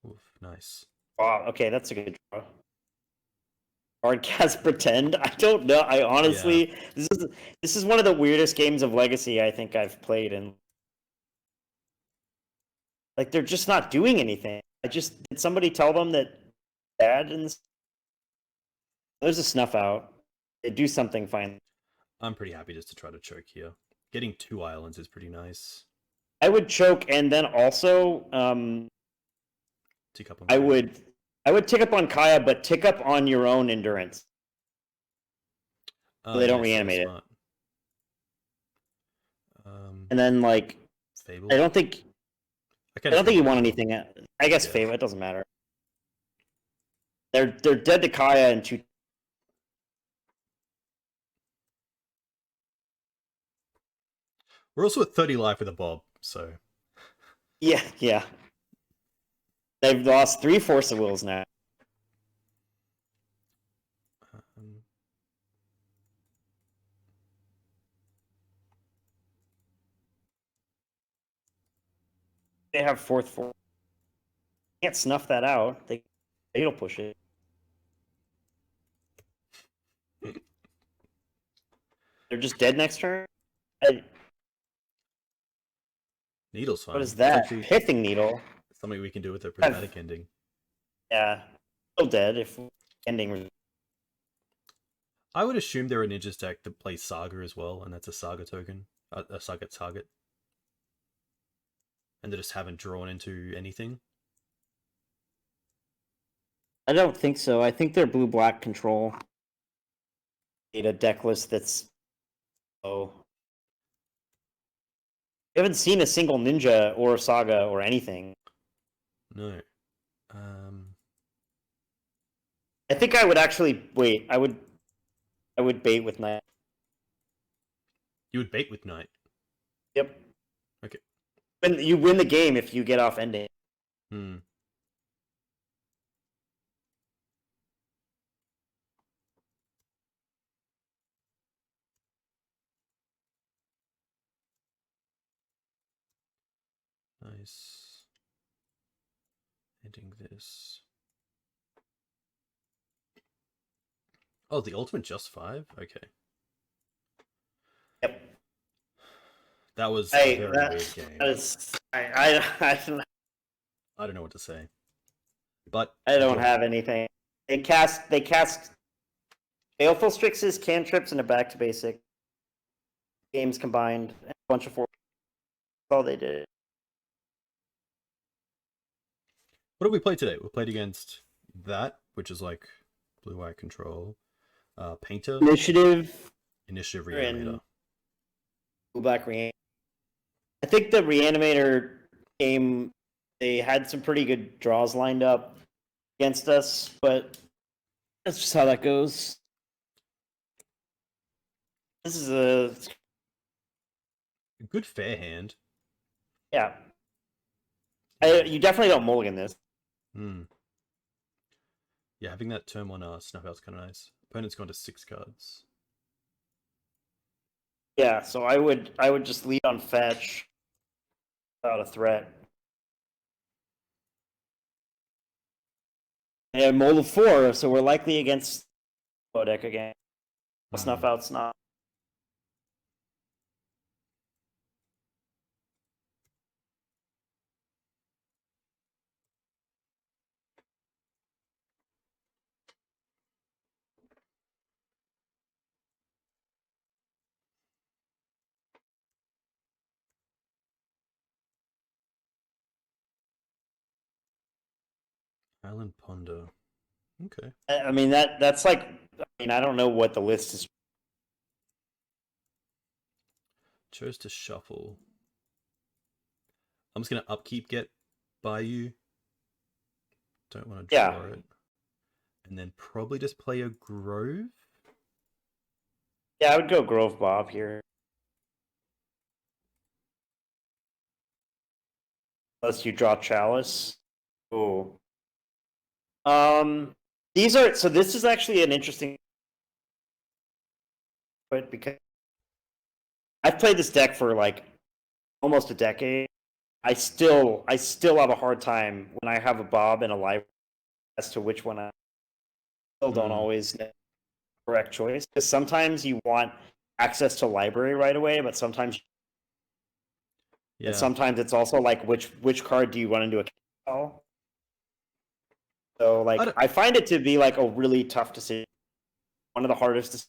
Oof, nice. Wow, okay, that's a good draw. Hardcast Pretend? I don't know. I honestly, this is one of the weirdest games of Legacy I think I've played, and like they're just not doing anything. Did somebody tell them that bad in this? There's a snuff out. They do something fine. I'm pretty happy just to try to choke here. Getting 2 islands is pretty nice. I would choke, and then also, Tick up on I Kaya. would tick up on Kaya, but tick up on your own endurance. So they don't reanimate it. And then like, Fable. I don't think you want anything. I guess Fable. It doesn't matter. They're dead to Kaya and 2. We're also at 30 life with a Bob, so Yeah. They've lost 3 Force of Wills now. They have 4th Force. Can't snuff that out. They'll push it. They're just dead next turn. Needle's fine. What is that? Pithing Needle. Something we can do with a prismatic ending. Yeah, still dead if ending. I would assume they're a Ninja's deck that plays Saga as well, and that's a Saga token, a Saga target. And they just haven't drawn into anything. I don't think so. I think they're blue-black control. Need a deck list that's low. I haven't seen a single Ninja or Saga or anything. No. I think I would actually wait. I would bait with Knight. You would bait with Knight. Yep. Okay. You win the game if you get off ending. Nice. Ending this. Oh, the ultimate just 5? Okay. Yep. That was a very weird game. I don't know what to say. But I don't have anything. They cast Baleful Strixes, cantrips, and a back to basic. Games combined, a bunch of 4. That's all they did. What did we play today? We played against that, which is like blue-white control. Painter. Initiative Reanimator. Blue-black Reanimator. I think the Reanimator game, they had some pretty good draws lined up against us, but that's just how that goes. This is a good fair hand. Yeah. You definitely don't mulligan this. Yeah, having that turn on snuff out's kind of nice. Opponent's gone to 6 cards. Yeah, so I would just lead on fetch without a threat. And mold of 4, so we're likely against deck again. Snuff out's not. Island Ponder. Okay. I mean that's like, I don't know what the list is. Chose to shuffle. I'm just gonna upkeep get by you. Don't want to draw it. And then probably just play a Grove. Yeah, I would go Grove Bob here. Unless you draw Chalice. Oh. These are so. This is actually an interesting, but because I've played this deck for like almost a decade, I still have a hard time when I have a Bob and a library as to which one I still don't always know the correct choice. Because sometimes you want access to library right away, but sometimes and sometimes it's also like which card do you run into a call? So like I find it to be like a really tough decision. One of the hardest to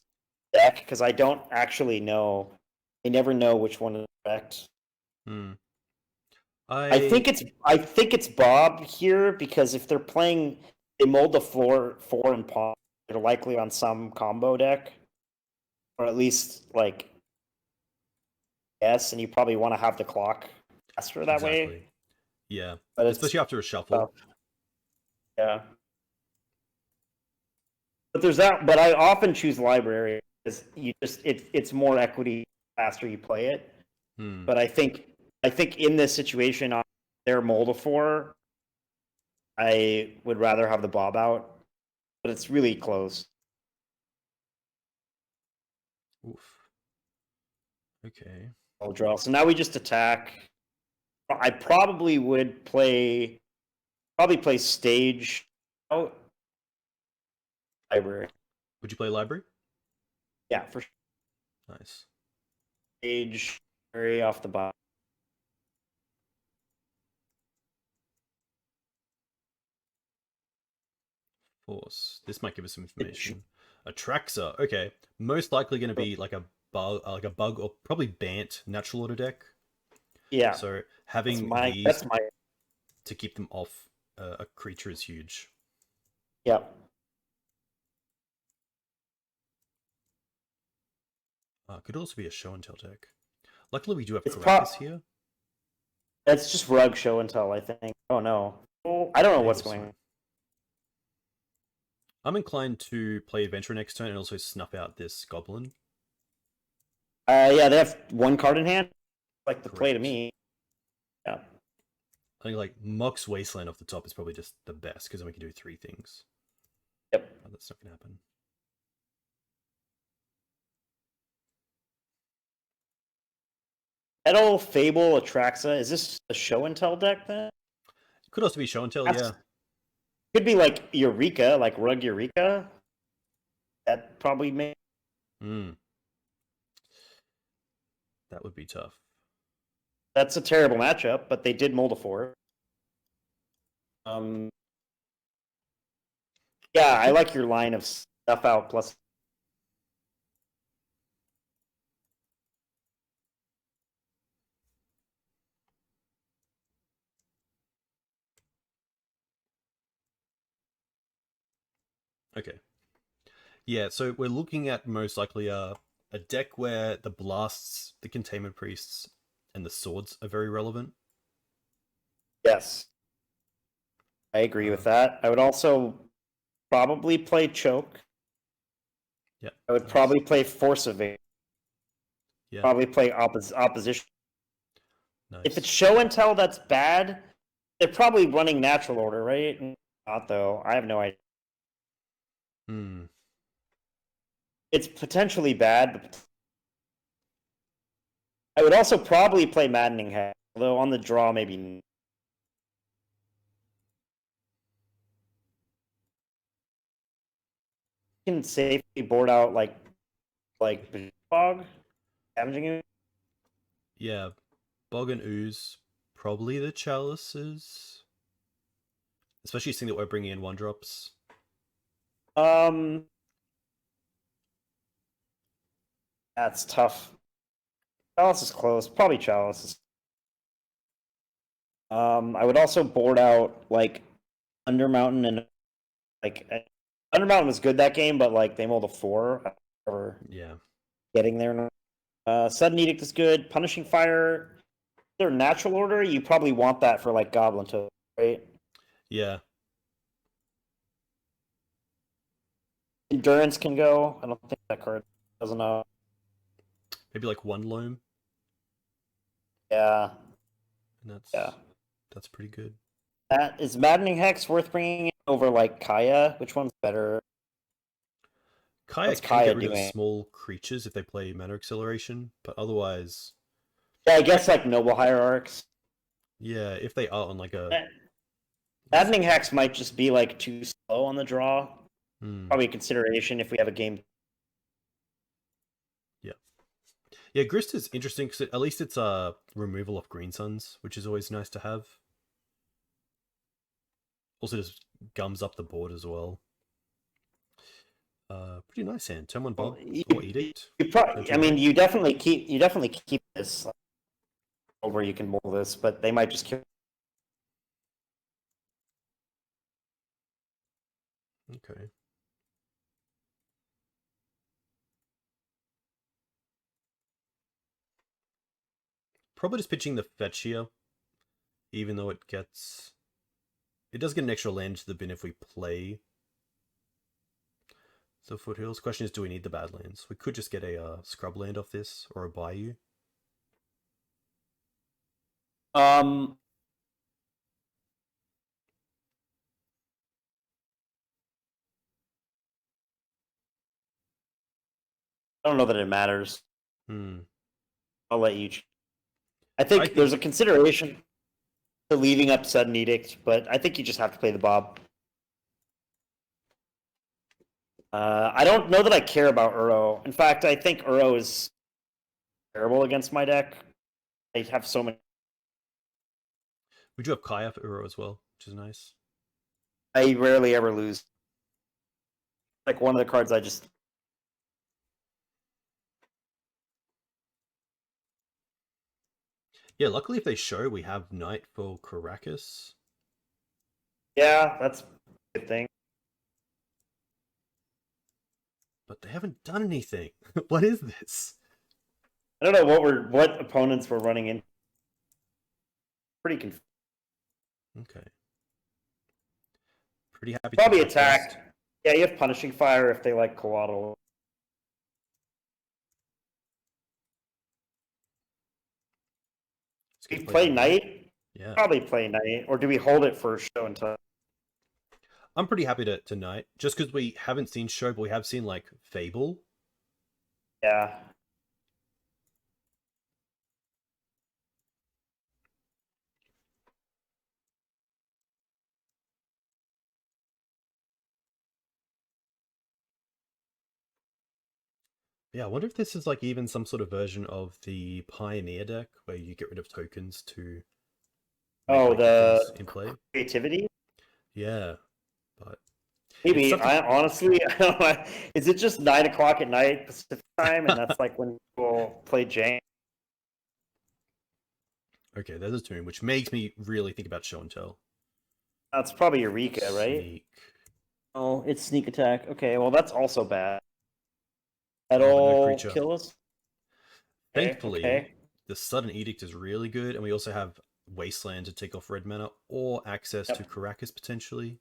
deck because I don't actually know. I never know which one is correct. I think it's Bob here because if they're playing, they mold the floor 4 and pawn. They're likely on some combo deck, or at least like yes, and you probably want to have the clock faster that way. Yeah, but especially after a shuffle. Yeah, but there's that. But I often choose library because you just it's more equity faster you play it. But I think in this situation on their Moldafor, I would rather have the Bob out, but it's really close. Oof. Okay. I'll draw. So now we just attack. I probably would play stage out. Library. Would you play library? Yeah, for sure. Nice. Stage very off the bottom. Force. This might give us some information. Atraxa. Okay. Most likely going to be like a bug or probably Bant natural order deck. Yeah. So having these to keep them off a creature is huge. Yep. Could also be a show and tell deck. Luckily, we do have Caracas here. It's just rug show and tell, I think. Oh no. I don't know what's going on. I'm inclined to play Adventure next turn and also snuff out this Goblin. Yeah, they have one card in hand. Like the play to me. Yeah. I think like Mox Wasteland off the top is probably just the best because then we can do 3 things. Yep. Oh, that's not going to happen. Metal, Fable, Atraxa. Is this a show and tell deck then? It could also be show and tell, yeah. Could be like Eureka, like Rug Eureka. That probably may. That would be tough. That's a terrible matchup, but they did Moldafor. Yeah, I like your line of stuff out plus. Okay. Yeah, so we're looking at most likely a deck where the blasts, the containment priests, and the swords are very relevant. Yes. I agree with that. I would also probably play Choke. Yeah. I would probably play Force Evade. Yeah. Probably play Opposition. Nice. If it's show and tell, that's bad. They're probably running natural order, right? Not though. I have no idea. It's potentially bad, but I would also probably play Maddening Head, although on the draw maybe. You can safely board out like Bog, damaging you. Yeah, Bog and Ooze, probably the Chalices. Especially seeing that we're bringing in 1-drops. That's tough. Chalice is close. Probably Chalice. I would also board out like Undermountain and like Undermountain was good that game, but like they rolled a 4. Or getting there. Sudden Edict is good. Punishing Fire. Their natural order, you probably want that for like Goblin Toad, right? Yeah. Endurance can go. I don't think that card doesn't know. Maybe like 1 Loam. Yeah. And that's pretty good. Is Maddening Hex worth bringing in over like Kaya? Which one's better? Kaya What's can Kaya get rid of doing? small creatures if they play mana acceleration, but otherwise, Yeah, I guess like Noble Hierarchs. yeah, if they are on like a Maddening Hex might just be like too slow on the draw. Hmm. Probably a consideration if we have a game. Yeah, Grist is interesting because at least it's a removal of Green Suns, which is always nice to have. Also just gums up the board as well. Pretty nice hand. Turn 1 Bob or Edict. I mean, you definitely keep this where you can mold this, but they might just kill. Okay. Probably just pitching the fetch here, even though it does get an extra land to the bin if we play. So Foothills. Question is, do we need the Badlands? We could just get a scrub land off this or a Bayou. I don't know that it matters. I'll let you. I think there's a consideration to leaving up Sudden Edict, but I think you just have to play the Bob. I don't know that I care about Uro. In fact, I think Uro is terrible against my deck. I have so many. We do have Kaya for Uro as well, which is nice. I rarely ever lose. Like one of the cards I just. Yeah, luckily if they show, we have Knight for Caracas. Yeah, that's a good thing. But they haven't done anything. What is this? I don't know what opponents we're running in. Pretty confused. Okay. Pretty happy. Probably attack. Yeah, you have Punishing Fire if they like Coatl. Do we play Knight? Yeah. Probably play Knight. Or do we hold it for show and tell? I'm pretty happy to Knight. Just because we haven't seen show, but we have seen like Fable. Yeah. Yeah, I wonder if this is like even some sort of version of the Pioneer deck where you get rid of tokens to make the in play. Creativity? Yeah, but maybe. I honestly, I don't know. Is it just 9 o'clock at night Pacific time, and that's like when people play Jane? Okay, there's a tune, which makes me really think about show and tell. That's probably Eureka, right? Sneak. Oh, it's sneak attack. Okay, well that's also bad. That'll kill us. Thankfully, the Sudden Edict is really good, and we also have Wasteland to take off red mana, or access to Caracas potentially.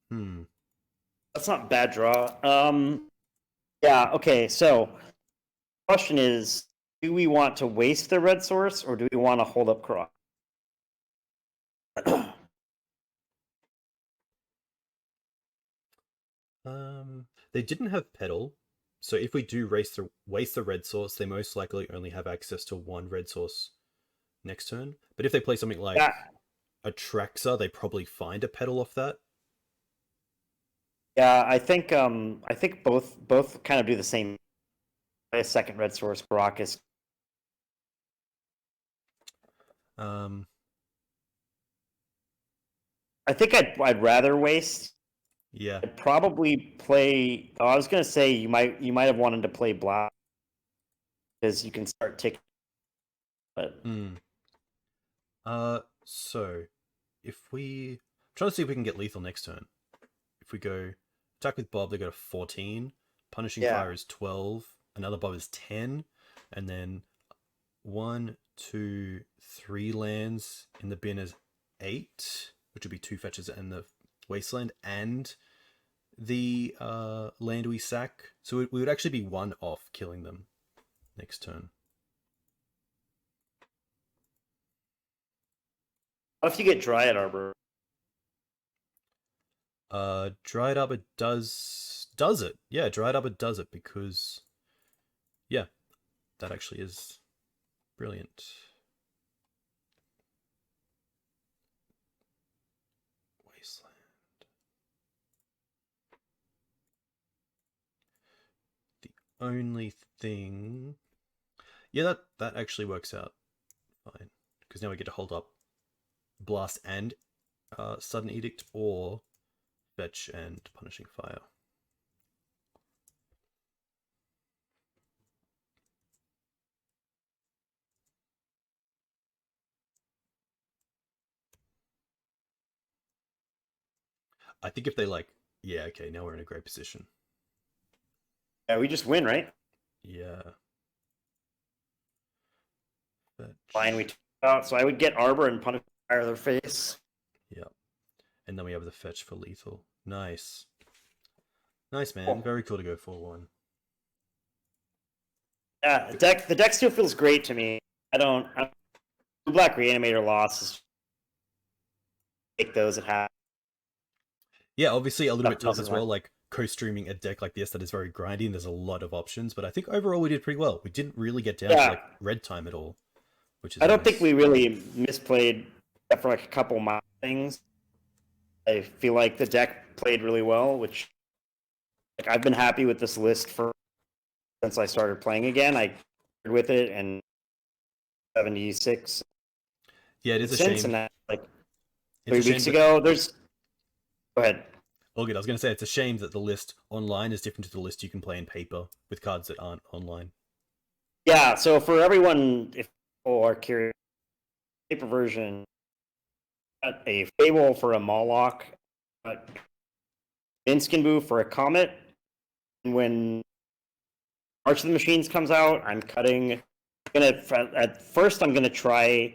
That's not bad draw. Yeah, okay, so question is, do we want to waste the red source, or do we want to hold up Croc? They didn't have Petal, so if we do waste the red source, they most likely only have access to one red source next turn. But if they play something like Atraxa, they probably find a Petal off that. Yeah, I think both kind of do the same. A second red source, Caracas. I think I'd rather waste. Yeah. I'd probably play. Oh, I was gonna say you might have wanted to play black because you can start ticking. But so if I'm trying to see if we can get lethal next turn. If we go attack with Bob, they go to 14. Punishing Fire is 12. Another Bob is 10, and then 1, 2, 3 lands in the bin is 8, which would be 2 fetches and the Wasteland and the land we sack. So we would actually be 1 off killing them next turn. What if you get Dryad Arbor? Dried up it does it. Yeah, dried up it does it because yeah, that actually is brilliant. Wasteland. The only thing, yeah, that actually works out fine because now we get to hold up blast and sudden edict or fetch and punishing fire. I think if they like, yeah, okay, now we're in a great position. Yeah, we just win, right? Yeah. Fetch. Fine, we took it out. So I would get Arbor and punish fire their face. Yeah. And then we have the fetch for lethal. Nice. Nice, man. Cool. Very cool to go 4-1. Yeah, the deck still feels great to me. Black Reanimator losses. Take those at half. Yeah, obviously a little bit tough doesn't as well, work. like co-streaming a deck like this that is very grindy and there's a lot of options, but I think overall we did pretty well. We didn't really get down to like red time at all, which is I don't nice. think we really misplayed except for like a couple minor things. I feel like the deck played really well, which like I've been happy with this list since I started playing again. I started with it and 76. Yeah, it is a shame. And that, like it's 3 weeks ago, Go ahead. All good. I was going to say it's a shame that the list online is different to the list you can play in paper with cards that aren't online. Yeah, so for everyone, if people are curious, paper version, got a Fable for a Moloch, Minskinbu for a Comet, and when March of the Machines comes out, I'm cutting. At first, I'm gonna cut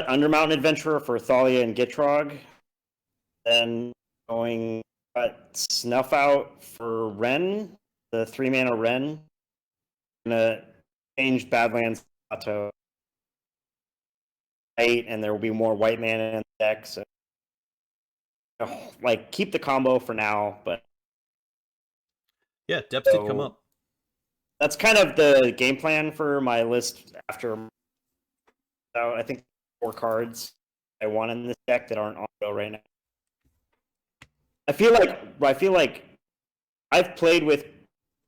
Undermountain Adventurer for Thalia and Gitrog, then going cut Snuff Out for Ren, the 3-mana Ren. I'm gonna change Badlands Auto 8, and there will be more white mana in the deck. So, like, keep the combo for now, but yeah, depth did come up. That's kind of the game plan for my list after. So I think 4 cards I want in this deck that aren't on go right now. I feel like I've played with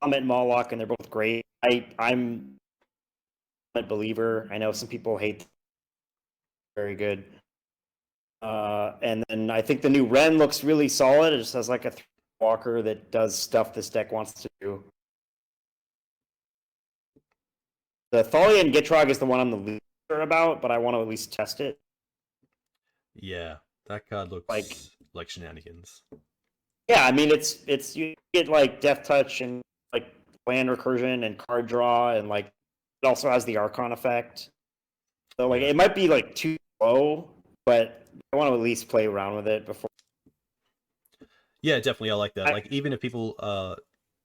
Comet and Moloch, and they're both great. I'm a believer. I know some people hate. Very good. And then I think the new Ren looks really solid. It just has like a walker that does stuff this deck wants to do. The Thalia and Gitrog is the one I'm the least sure about, but I want to at least test it. Yeah, that card looks like shenanigans. Yeah, I mean it's you get like Death Touch and like land recursion and card draw, and like it also has the Archon effect. So like it might be like too low, but I want to at least play around with it before. Yeah, definitely. I like that. Like even if people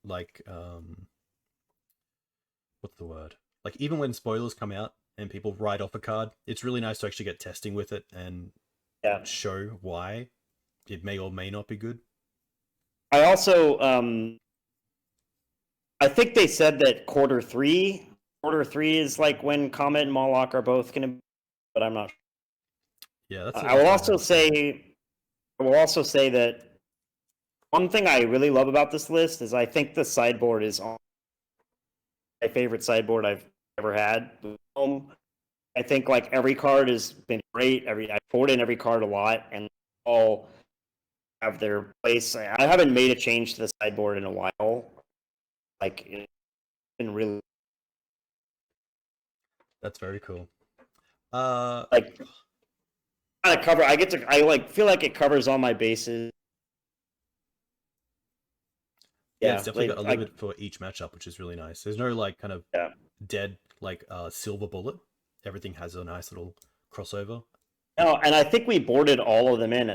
like what's the word? Like even when spoilers come out and people write off a card, it's really nice to actually get testing with it and show why it may or may not be good. I also I think they said that quarter three is like when Comet and Moloch are both going to, but I'm not sure. Yeah, that's. I will also say that one thing I really love about this list is I think the sideboard is my favorite sideboard I've ever had. I think like every card has been great. I poured in every card a lot, and all have their place. I haven't made a change to the sideboard in a while. Like it's been really. That's very cool. Like kind of cover. I like feel like it covers all my bases. Yeah, it's definitely got a little bit for each matchup, which is really nice. There's no like kind of dead like silver bullet. Everything has a nice little crossover. No, and I think we boarded all of them in.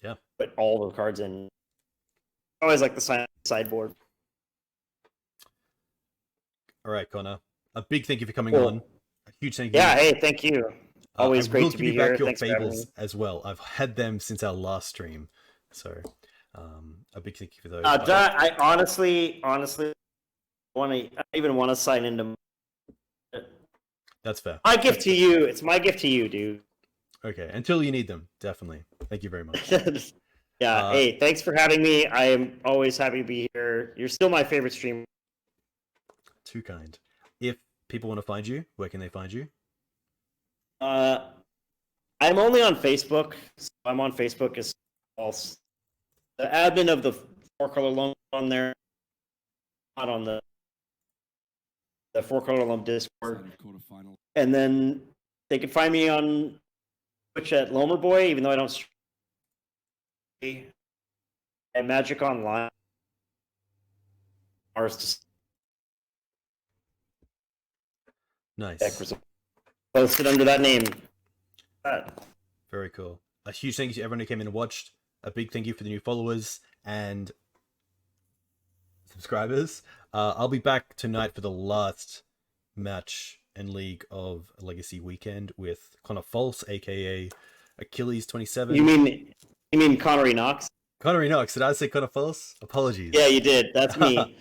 Yeah. Put all the cards in. I always like the sideboard. All right, Connor. A big thank you for coming on. A huge thank you. Yeah, hey, thank you. Always I great will to give be you back here. your Thanks for having me. fables as well. I've had them since our last stream, so a big thank you for those. I honestly want to. I even want to sign into. That's fair. My gift to you. It's my gift to you, dude. Okay, until you need them, definitely. Thank you very much. Yeah. Hey, thanks for having me. I am always happy to be here. You're still my favorite streamer. Too kind. If people want to find you, where can they find you? I'm only on Facebook. So I'm on Facebook as False. The admin of the Four Color Loam on there, not on the Four Color Loam Discord. And then they can find me on Twitch at Loamerboy, even though I don't stream. And Magic Online. Nice. Posted under that name. Very cool. A huge thank you to everyone who came in and watched. A big thank you for the new followers and subscribers. I'll be back tonight for the last match and league of Legacy Weekend with Connor Folse, aka Achilles27. You mean Connery Knox? Connery Knox. Did I say Connor Folse? Apologies. Yeah, you did. That's me.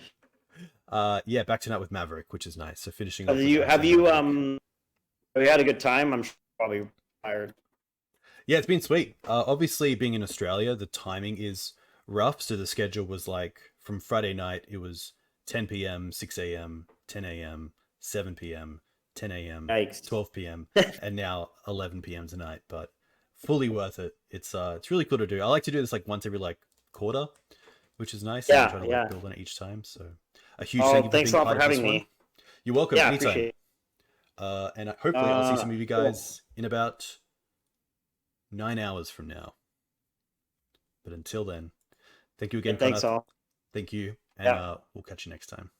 Yeah, back tonight with Maverick, which is nice. So finishing. Have you had a good time? I'm probably tired. Yeah, it's been sweet. Obviously, being in Australia, the timing is rough. So the schedule was like from Friday night, it was 10 p.m., 6 a.m., 10 a.m., 7 p.m., 10 a.m., Yikes. 12 p.m., and now 11 p.m. tonight. But fully worth it. It's really cool to do. I like to do this like once every like quarter, which is nice. Yeah, and try to like, build on it each time. So a huge thank you. Thanks a lot for having me. You're welcome. Yeah, anytime. appreciate it. And hopefully I'll see some of you guys in about 9 hours from now. But until then, thank you again, Connor. Thanks all. Thank you, and we'll catch you next time.